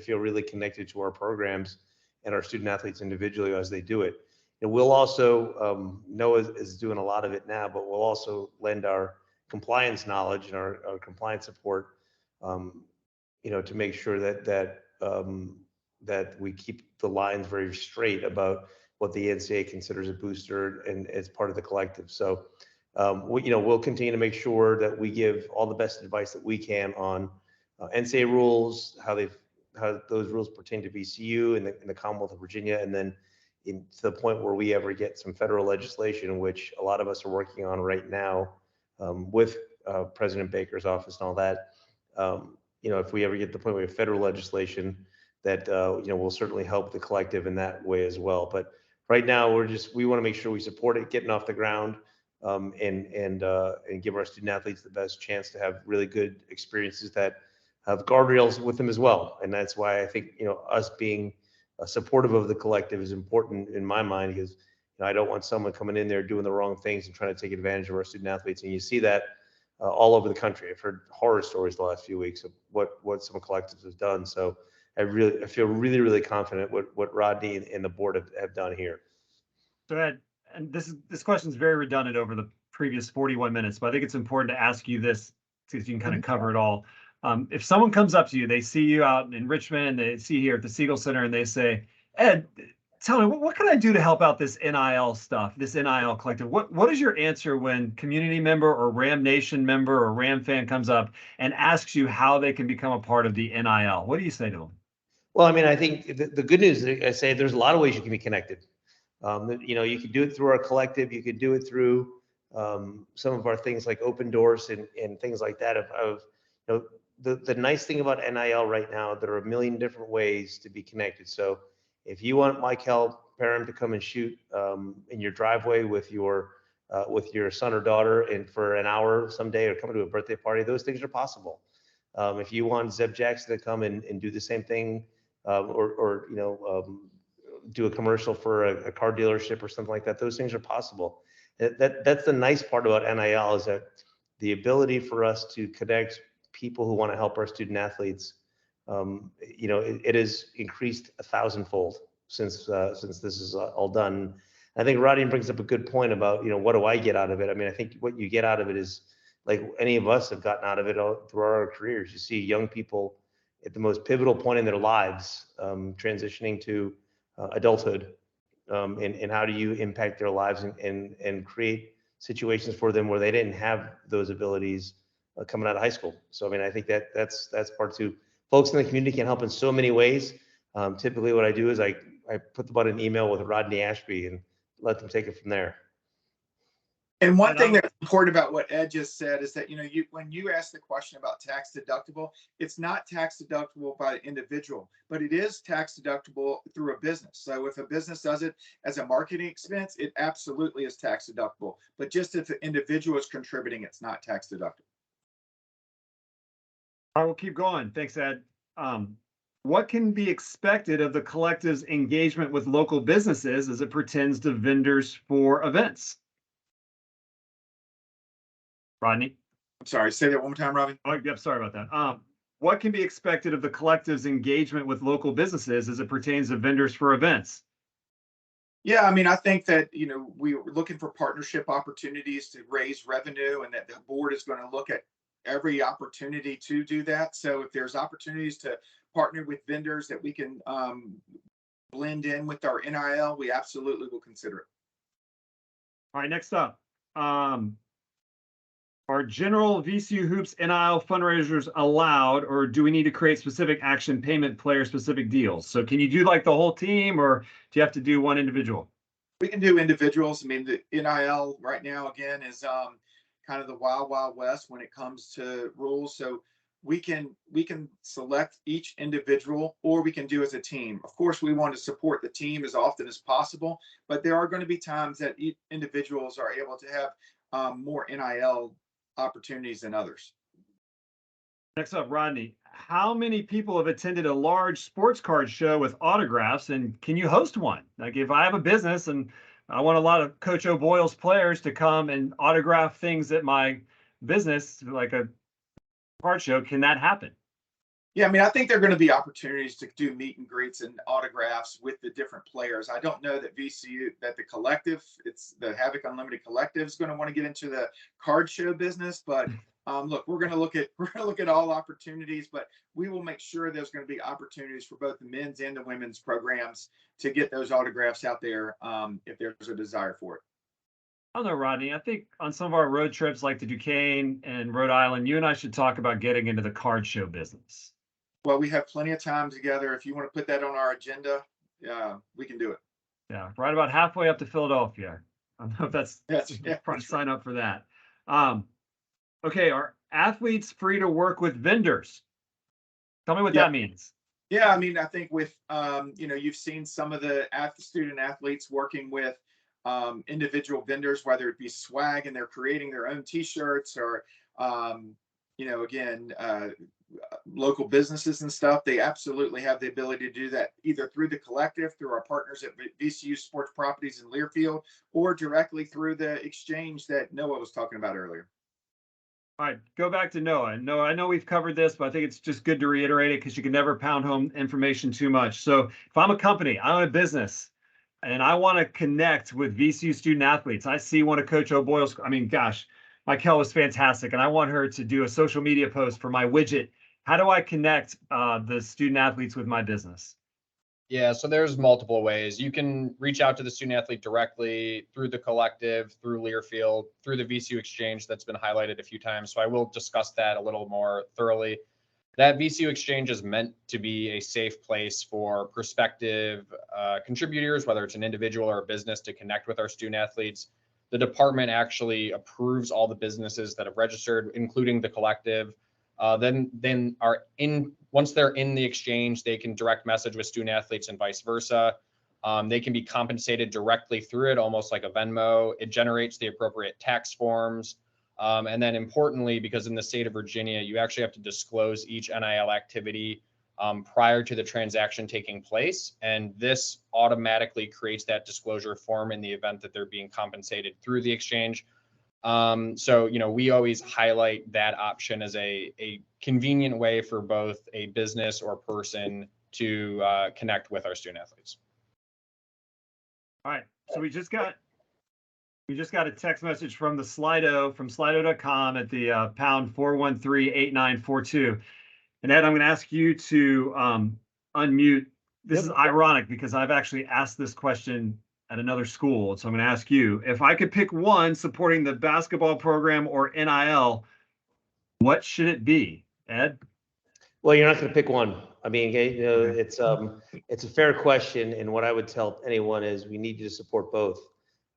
D: feel really connected to our programs and our student athletes individually as they do it. And we'll also, Noah is doing a lot of it now, but we'll also lend our compliance knowledge and our compliance support, to make sure that we keep the lines very straight about what the NCAA considers a booster and as part of the collective. So, we'll continue to make sure that we give all the best advice that we can on NCAA rules, how those rules pertain to VCU and the Commonwealth of Virginia, and then to the point where we ever get some federal legislation, which a lot of us are working on right now with President Baker's office and all that. If we ever get to the point where we have federal legislation, that will certainly help the collective in that way as well. But right now, we want to make sure we support it getting off the ground, and give our student athletes the best chance to have really good experiences that have guardrails with them as well. And that's why I think us being supportive of the collective is important in my mind, because I don't want someone coming in there doing the wrong things and trying to take advantage of our student athletes. And you see that all over the country. I've heard horror stories the last few weeks of what some collectives have done. So I feel really, really confident what Rodney and the board have done here.
C: So Ed, and this question is very redundant over the previous 41 minutes, but I think it's important to ask you this so you can kind of cover it all. If someone comes up to you, they see you out in Richmond, they see you here at the Siegel Center, and they say, Ed, tell me, what can I do to help out this NIL stuff, this NIL collective? What is your answer when community member or Ram Nation member or Ram fan comes up and asks you how they can become a part of the NIL? What do you say to them?
D: Well, I mean, I think the good news, I say there's a lot of ways you can be connected. You can do it through our collective. You could do it through some of our things like open doors and things like that. The nice thing about NIL right now, there are a million different ways to be connected. So if you want Michael Parham to come and shoot in your driveway with your son or daughter and for an hour someday, or come to a birthday party, those things are possible. If you want Zeb Jackson to come and do the same thing, or do a commercial for a car dealership or something like that, those things are possible. That's the nice part about NIL, is that the ability for us to connect people who want to help our student athletes, it has increased 1,000-fold since this is all done. I think Rodney brings up a good point about, what do I get out of it? I mean, I think what you get out of it is like any of us have gotten out of it all through our careers. You see young people at the most pivotal point in their lives, transitioning to adulthood, and how do you impact their lives and create situations for them where they didn't have those abilities coming out of high school. So, I mean, I think that's part two. Folks in the community can help in so many ways. Typically what I do is I put them on an email with Rodney Ashby and let them take it from there.
I: And one thing that's important about what Ed just said is that, when you ask the question about tax deductible, it's not tax deductible by the individual, but it is tax deductible through a business. So if a business does it as a marketing expense, it absolutely is tax deductible. But just if the individual is contributing, it's not tax deductible.
C: I will keep going. Thanks, Ed. What can be expected of the collective's engagement with local businesses as it pertains to vendors for events? Rodney?
I: I'm sorry, say that one more time, Robbie.
C: Oh, yep, sorry about that. What can be expected of the collective's engagement with local businesses as it pertains to vendors for events?
I: Yeah, I mean, I think that, we were looking for partnership opportunities to raise revenue, and that the board is going to look at every opportunity to do that. So if there's opportunities to partner with vendors that we can blend in with our NIL, we absolutely will consider it.
C: All right, next up. Are general VCU Hoops NIL fundraisers allowed, or do we need to create specific action payment player specific deals? So can you do like the whole team, or do you have to do one individual?
I: We can do individuals. I mean, the NIL right now, again, is kind of the wild, wild west when it comes to rules. So we can select each individual, or we can do as a team. Of course, we want to support the team as often as possible, but there are going to be times that individuals are able to have more NIL opportunities than others.
C: Next up, Rodney, how many people have attended a large sports card show with autographs, and can you host one? Like if I have a business and I want a lot of Coach O'Boyle's players to come and autograph things at my business, like a card show, can that happen?
I: Yeah, I mean, I think there are going to be opportunities to do meet and greets and autographs with the different players. I don't know that VCU, that the collective, it's the HAVOC Unlimited Collective, is going to want to get into the card show business. But look, we're going to look at all opportunities, but we will make sure there's going to be opportunities for both the men's and the women's programs to get those autographs out there if there's a desire for it.
C: I don't know, Rodney. I think on some of our road trips, like to Duquesne and Rhode Island, you and I should talk about getting into the card show business.
I: Well, we have plenty of time together. If you want to put that on our agenda, we can do it.
C: Yeah, right about halfway up to Philadelphia. I don't know if that's probably sign up for that. Okay, are athletes free to work with vendors? Tell me what that means.
I: Yeah, I mean, I think with you've seen some of the student athletes working with individual vendors, whether it be swag and they're creating their own T-shirts, or local businesses and stuff. They absolutely have the ability to do that either through the collective, through our partners at VCU Sports Properties in Learfield, or directly through the exchange that Noah was talking about earlier.
C: All right, go back to Noah. Noah, I know we've covered this, but I think it's just good to reiterate it because you can never pound home information too much. So if I'm a company, I own a business, and I want to connect with VCU student athletes, I see one of Coach O'Boyle's, I mean, gosh, Michael was fantastic, and I want her to do a social media post for my widget. How do I connect the student athletes with my business?
B: Yeah, so there's multiple ways. You can reach out to the student athlete directly through the collective, through Learfield, through the VCU exchange that's been highlighted a few times. So I will discuss that a little more thoroughly. That VCU exchange is meant to be a safe place for prospective contributors, whether it's an individual or a business, to connect with our student athletes. The department actually approves all the businesses that have registered, including the collective. Then are in, once they're in the exchange, they can direct message with student athletes and vice versa. They can be compensated directly through it, almost like a Venmo. It generates the appropriate tax forms. And then importantly, because in the state of Virginia, you actually have to disclose each NIL activity prior to the transaction taking place. And this automatically creates that disclosure form in the event that they're being compensated through the exchange. So, we always highlight that option as a convenient way for both a business or person to connect with our student athletes.
C: All right. So we just got a text message from the Slido, from slido.com at the pound 413-8942. And Ed, I'm going to ask you to unmute. This is ironic because I've actually asked this question at another school. So I'm going to ask you, if I could pick one supporting the basketball program or NIL, what should it be, Ed?
D: Well, you're not going to pick one. I mean, it's a fair question, and what I would tell anyone is we need you to support both.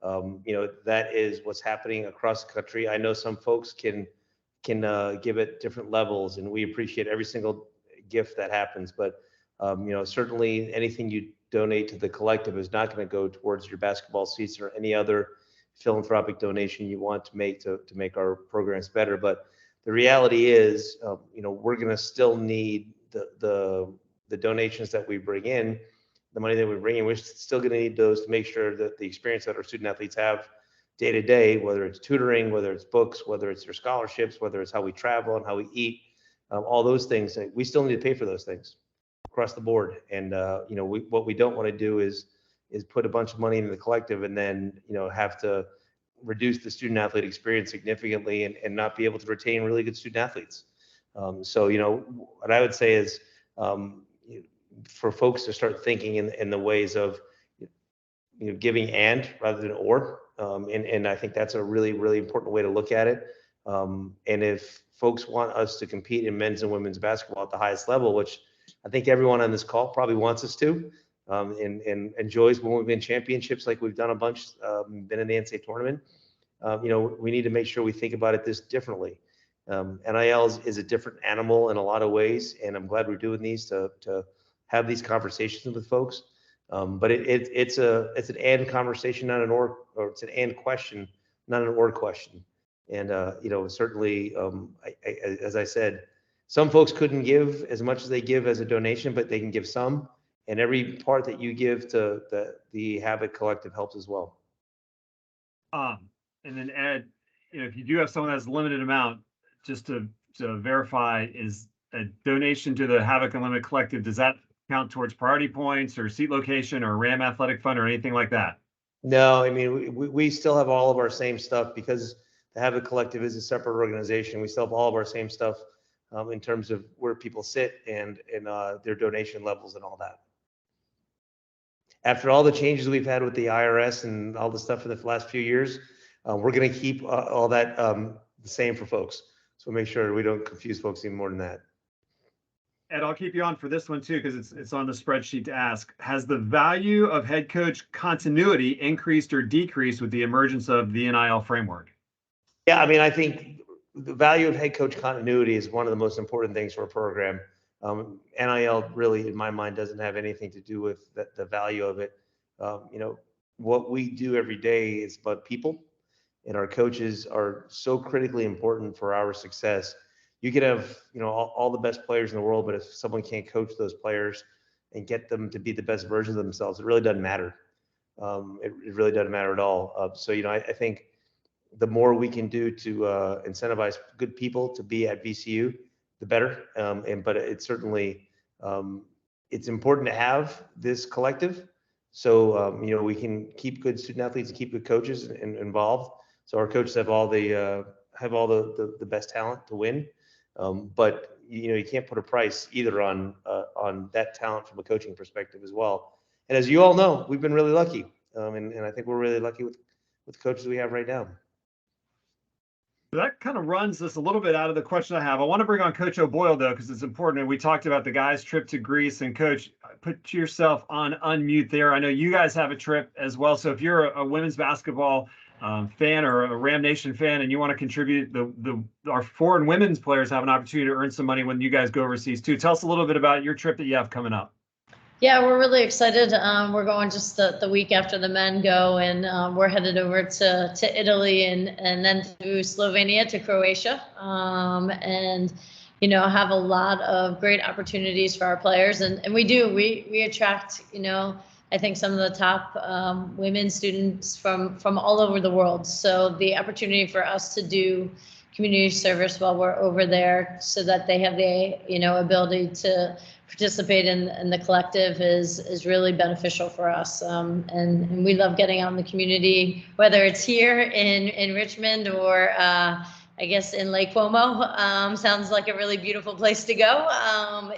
D: That is what's happening across the country. I know some folks can give it different levels, and we appreciate every single gift that happens. But certainly anything you donate to the collective is not going to go towards your basketball seats or any other philanthropic donation you want to make to make our programs better. But the reality is, we're going to still need the donations that we bring in, the money that we bring in. We're still going to need those to make sure that the experience that our student athletes have day to day, whether it's tutoring, whether it's books, whether it's their scholarships, whether it's how we travel and how we eat, all those things, we still need to pay for those things across the board. And what we don't want to do is put a bunch of money into the collective and then have to reduce the student athlete experience significantly and not be able to retain really good student athletes. So what I would say is for folks to start thinking in the ways of giving and rather than or, and I think that's a really, really important way to look at it. And if folks want us to compete in men's and women's basketball at the highest level, which I think everyone on this call probably wants us to, and enjoys when we win championships like we've done a bunch, been in the NCAA tournament, we need to make sure we think about it this differently. NIL is a different animal in a lot of ways, and I'm glad we're doing these to have these conversations with folks. But it's an and conversation, not an or it's an and question, not an or question. And certainly, as I said, some folks couldn't give as much as they give as a donation, but they can give some. And every part that you give to the HAVOC collective helps as well.
C: And then Ed, if you do have someone that has a limited amount, just to verify, is a donation to the HAVOC Unlimited Collective, does that count towards priority points or seat location or RAM Athletic Fund or anything like that?
D: No, I mean, we still have all of our same stuff because the HAVOC Collective is a separate organization. We still have all of our same stuff in terms of where people sit and their donation levels and all that. After all the changes we've had with the IRS and all the stuff in the last few years, we're going to keep all that the same for folks. So make sure we don't confuse folks even more than that.
C: Ed, I'll keep you on for this one too, because it's on the spreadsheet to ask. Has the value of head coach continuity increased or decreased with the emergence of the NIL framework?
D: Yeah, I mean, I think the value of head coach continuity is one of the most important things for a program. NIL really, in my mind, doesn't have anything to do with the value of it. What we do every day is about people, and our coaches are so critically important for our success. You could have, all the best players in the world, but if someone can't coach those players and get them to be the best version of themselves, it really doesn't matter. It really doesn't matter at all. So, I think the more we can do to incentivize good people to be at VCU, the better. But it's certainly, it's important to have this collective. So, we can keep good student athletes and keep good coaches involved. So our coaches have all the best talent to win. But you can't put a price either on that talent from a coaching perspective as well. And as you all know, we've been really lucky, and I think we're really lucky with coaches we have right now.
C: That kind of runs this a little bit out of the question I have. I want to bring on Coach O'Boyle, though, because it's important. And we talked about the guys' trip to Greece. And Coach, put yourself on unmute there. I know you guys have a trip as well. So if you're a women's basketball fan or a Ram Nation fan and you want to contribute, our foreign women's players have an opportunity to earn some money when you guys go overseas, too. Tell us a little bit about your trip that you have coming up.
F: Yeah, we're really excited. We're going just the week after the men go, and we're headed over to Italy and then through Slovenia to Croatia, and have a lot of great opportunities for our players, and we attract I think some of the top women students from all over the world. So the opportunity for us to do community service while we're over there, so that they have the ability to participate in the collective is really beneficial for us. And we love getting out in the community, whether it's here in Richmond or I guess in Lake Como. Sounds like a really beautiful place to go.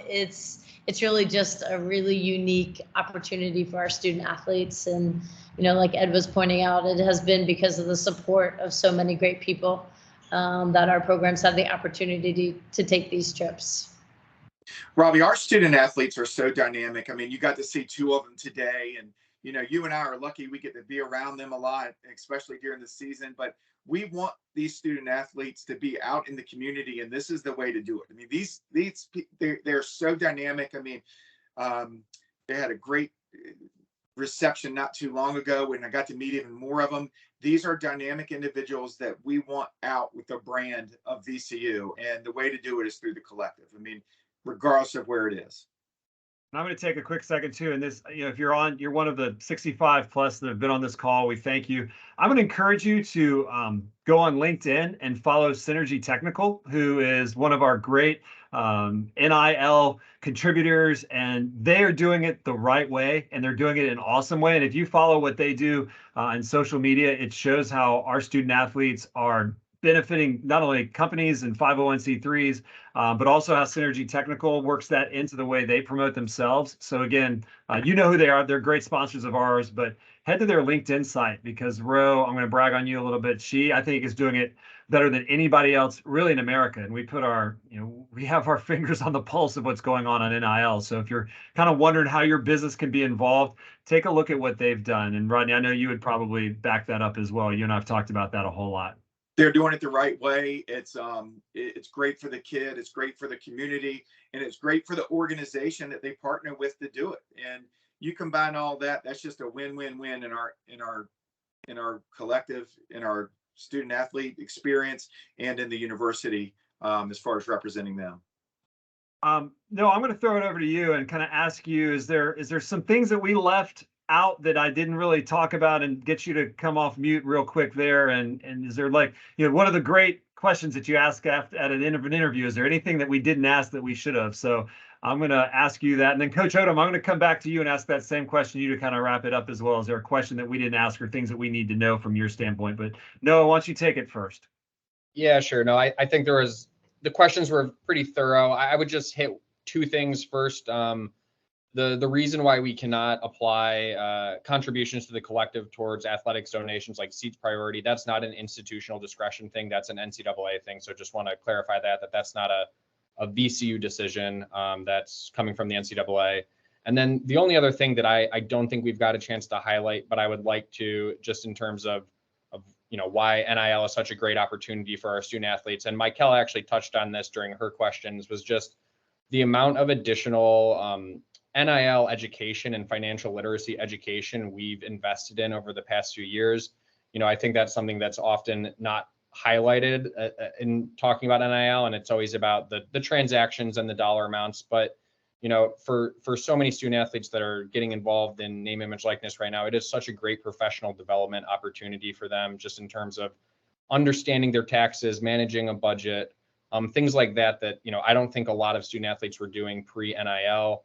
F: It's really just a really unique opportunity for our student athletes. And, like Ed was pointing out, it has been because of the support of so many great people that our programs have the opportunity to take these trips.
I: Robbie, our student athletes are so dynamic. I mean, you got to see two of them today, and you and I are lucky we get to be around them a lot, especially during the season. But we want these student athletes to be out in the community, and this is the way to do it. I mean, they're so dynamic. I mean, they had a great reception not too long ago when I got to meet even more of them. These are dynamic individuals that we want out with the brand of VCU, and the way to do it is through the collective. I mean, regardless of where it is.
C: And I'm going to take a quick second too. And this, if you're one of the 65 plus that have been on this call, we thank you. I'm going to encourage you to go on LinkedIn and follow Synergy Technical, who is one of our great NIL contributors, and they are doing it the right way, and they're doing it in an awesome way. And if you follow what they do in social media, it shows how our student athletes are benefiting not only companies and 501c3s, but also how Synergy Technical works that into the way they promote themselves. So again, you know who they are. They're great sponsors of ours, but head to their LinkedIn site, because Ro, I'm going to brag on you a little bit. She, I think, is doing it better than anybody else really in America. And we put we have our fingers on the pulse of what's going on NIL. So if you're kind of wondering how your business can be involved, take a look at what they've done. And Rodney, I know you would probably back that up as well. You and I have talked about that a whole lot.
I: They're doing it the right way. It's great for the kid, it's great for the community, and it's great for the organization that they partner with to do it. And you combine all that, that's just a win-win-win in our collective, in our student athlete experience, and in the university as far as representing them.
C: No, I'm going to throw it over to you and kind of ask you, is there some things that we left out that I didn't really talk about, and get you to come off mute real quick there? And is there, like, one of the great questions that you ask at an interview, is there anything that we didn't ask that we should have? So I'm going to ask you that. And then Coach Odom, I'm going to come back to you and ask that same question to you to kind of wrap it up as well. Is there a question that we didn't ask, or things that we need to know from your standpoint? But Noah, why don't you take it first?
B: Yeah, sure. No, I think the questions were pretty thorough. I would just hit two things first. The reason why we cannot apply contributions to the collective towards athletics donations like seats priority, that's not an institutional discretion thing. That's an NCAA thing. So just want to clarify that's not a VCU decision that's coming from the NCAA. And then the only other thing that I don't think we've got a chance to highlight, but I would like to, just in terms of why NIL is such a great opportunity for our student athletes. And Michaela actually touched on this during her questions, was just the amount of additional NIL education and financial literacy education we've invested in over the past few years. I think that's something that's often not highlighted in talking about NIL, and it's always about the transactions and the dollar amounts. But for so many student athletes that are getting involved in name, image, likeness right now, it is such a great professional development opportunity for them, just in terms of understanding their taxes, managing a budget, things like that I don't think a lot of student athletes were doing pre-NIL.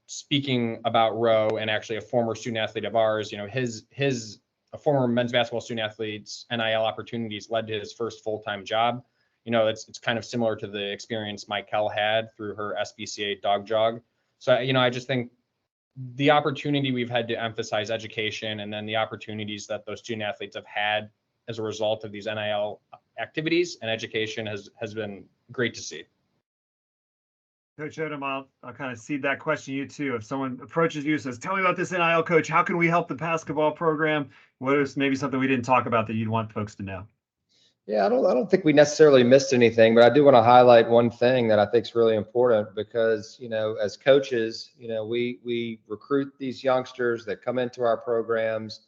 B: Speaking about Roe, and actually a former student athlete of ours, a former men's basketball student athlete's NIL opportunities led to his first full-time job. it's kind of similar to the experience Mikel had through her SBCA dog jog. So, I just think the opportunity we've had to emphasize education, and then the opportunities that those student athletes have had as a result of these NIL activities and education has been great to see.
C: Coach Odom, I'll kind of seed that question to you too. If someone approaches you and says, tell me about this NIL, coach, how can we help the basketball program? What is maybe something we didn't talk about that you'd want folks to know?
E: Yeah, I don't think we necessarily missed anything, but I do want to highlight one thing that I think is really important because, as coaches, we recruit these youngsters that come into our programs,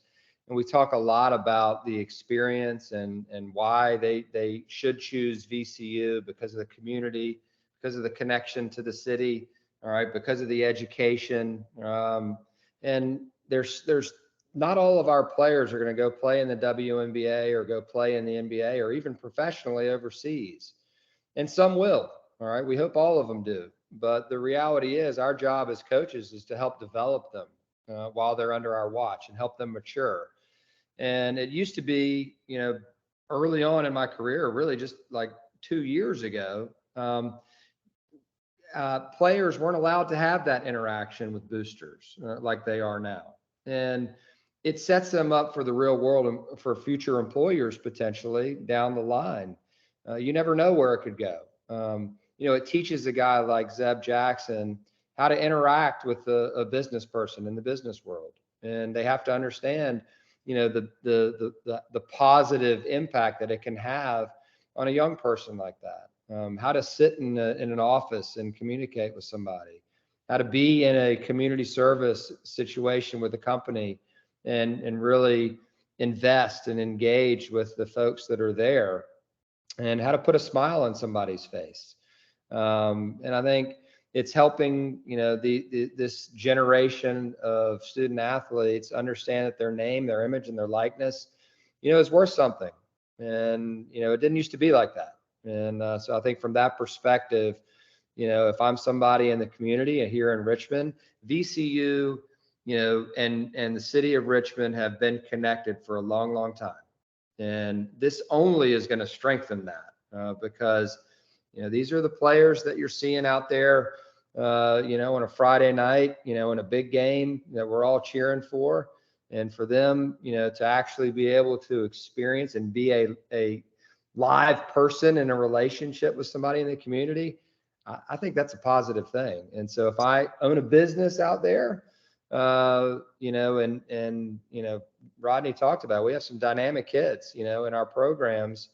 E: and we talk a lot about the experience and why they should choose VCU because of the community, because of the connection to the city, all right, because of the education. And there's not all of our players are going to go play in the WNBA or go play in the NBA or even professionally overseas. And some will, all right? We hope all of them do. But the reality is our job as coaches is to help develop them while they're under our watch and help them mature. And it used to be, early on in my career, really just like 2 years ago, players weren't allowed to have that interaction with boosters like they are now. And it sets them up for the real world and for future employers potentially down the line. You never know where it could go. It teaches a guy like Zeb Jackson how to interact with a business person in the business world. And they have to understand, the positive impact that it can have on a young person like that. How to sit in an office and communicate with somebody, how to be in a community service situation with a company and really invest and engage with the folks that are there, and how to put a smile on somebody's face. And I think it's helping, this generation of student athletes understand that their name, their image, and their likeness, is worth something. And, it didn't used to be like that. And so I think from that perspective, if I'm somebody in the community here in Richmond, VCU, and the city of Richmond have been connected for a long, long time. And this only is going to strengthen that because, these are the players that you're seeing out there, on a Friday night, in a big game that we're all cheering for. And for them, to actually be able to experience and be a live person in a relationship with somebody in the community, I think that's a positive thing. And so if I own a business out there, Rodney talked about, we have some dynamic kids, in our programs.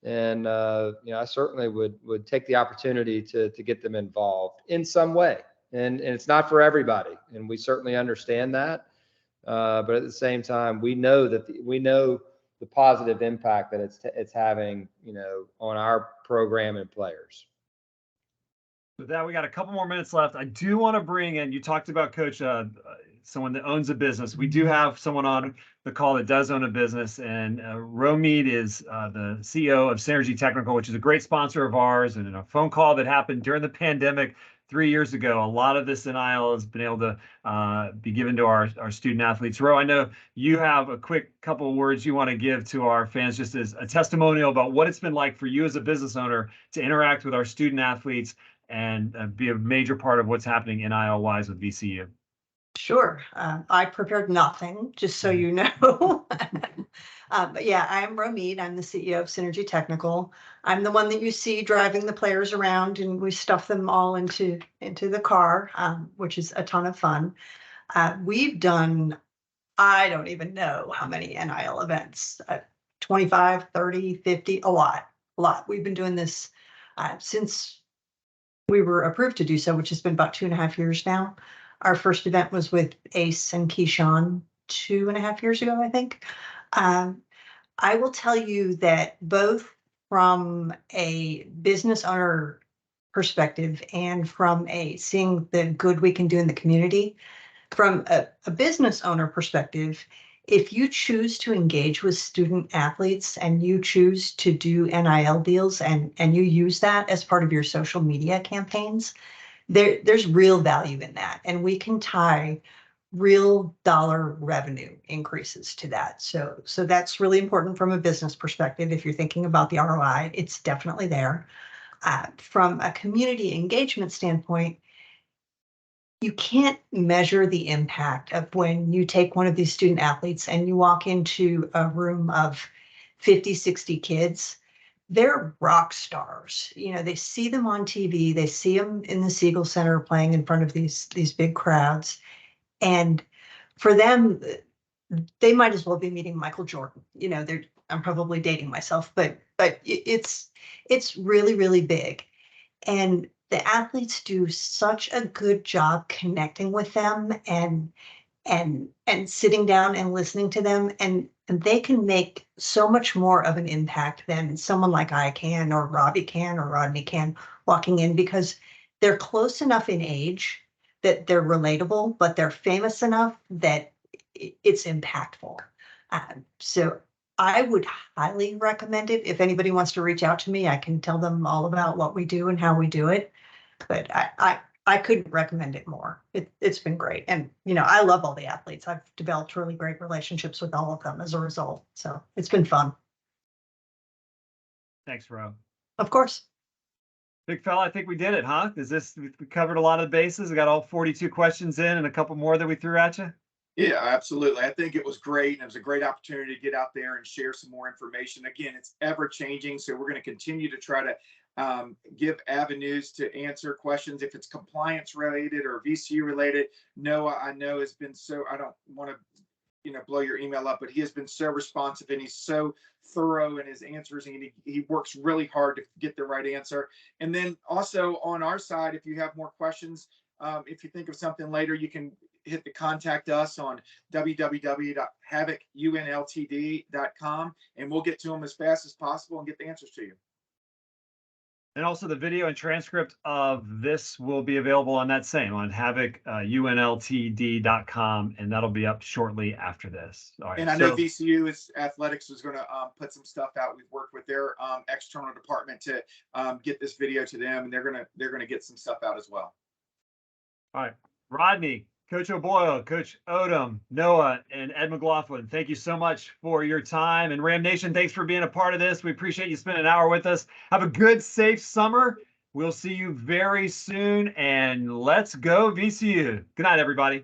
E: And, I certainly would take the opportunity to get them involved in some way. And it's not for everybody. And we certainly understand that. But at the same time, we know the positive impact that it's having, on our program and players.
C: With that, we got a couple more minutes left. I do want to bring in, you talked about, Coach, someone that owns a business. We do have someone on the call that does own a business, and Romid is the CEO of Synergy Technical, which is a great sponsor of ours. And in a phone call that happened during the pandemic 3 years ago, a lot of this NIL has been able to be given to our student athletes. Ro, I know you have a quick couple of words you want to give to our fans, just as a testimonial about what it's been like for you as a business owner to interact with our student athletes and be a major part of what's happening NIL-wise with VCU.
A: Sure. I prepared nothing, just so you know. But yeah, I'm Romid. I'm the CEO of Synergy Technical. I'm the one that you see driving the players around, and we stuff them all into the car, which is a ton of fun. We've done, I don't even know how many NIL events, 25, 30, 50, a lot. We've been doing this since we were approved to do so, which has been about 2.5 years now. Our first event was with Ace and Keyshawn 2.5 years ago, I think. I will tell you that both from a business owner perspective and from seeing the good we can do in the community, from a business owner perspective, if you choose to engage with student athletes and you choose to do NIL deals and you use that as part of your social media campaigns, there's real value in that. And we can tie real dollar revenue increases to that. So that's really important from a business perspective. If you're thinking about the ROI, it's definitely there. From a community engagement standpoint, you can't measure the impact of when you take one of these student athletes and you walk into a room of 50, 60 kids. They're rock stars. You know, they see them on TV, they see them in the Siegel Center playing in front of these big crowds. And for them, they might as well be meeting Michael Jordan. You know, I'm probably dating myself, but it's really, really big. And the athletes do such a good job connecting with them and sitting down and listening to them, and they can make so much more of an impact than someone like I can, or Robbie can, or Rodney can, walking in, because they're close enough in age that they're relatable, but they're famous enough that it's impactful. So I would highly recommend it. If anybody wants to reach out to me, I can tell them all about what we do and how we do it. But I couldn't recommend it more. It's been great. And, you know, I love all the athletes. I've developed really great relationships with all of them as a result. So it's been fun.
C: Thanks, Ro.
A: Of course.
C: Big fella, I think we did it, huh? We covered a lot of the bases. We got all 42 questions in and a couple more that we threw at you.
I: Yeah, absolutely. I think it was great. And it was a great opportunity to get out there and share some more information. Again, it's ever changing. So we're going to continue to try to give avenues to answer questions. If it's compliance related or VCU related, Noah, I know has been so, I don't want to, you know, blow your email up, but he has been so responsive and he's so thorough in his answers, and he works really hard to get the right answer. And then also on our side, if you have more questions, if you think of something later, you can hit the contact us on www.havoc.unltd.com, and we'll get to them as fast as possible and get the answers to you.
C: And also the video and transcript of this will be available on that same, on HAVOC.unltd.com, and that'll be up shortly after this. All right,
I: and I know VCU Athletics is going to put some stuff out. We've worked with their external department to get this video to them, and they're going to get some stuff out as well.
C: All right, Rodney, Coach O'Boyle, Coach Odom, Noah, and Ed McLaughlin, thank you so much for your time. And Ram Nation, thanks for being a part of this. We appreciate you spending an hour with us. Have a good, safe summer. We'll see you very soon, and let's go VCU. Good night, everybody.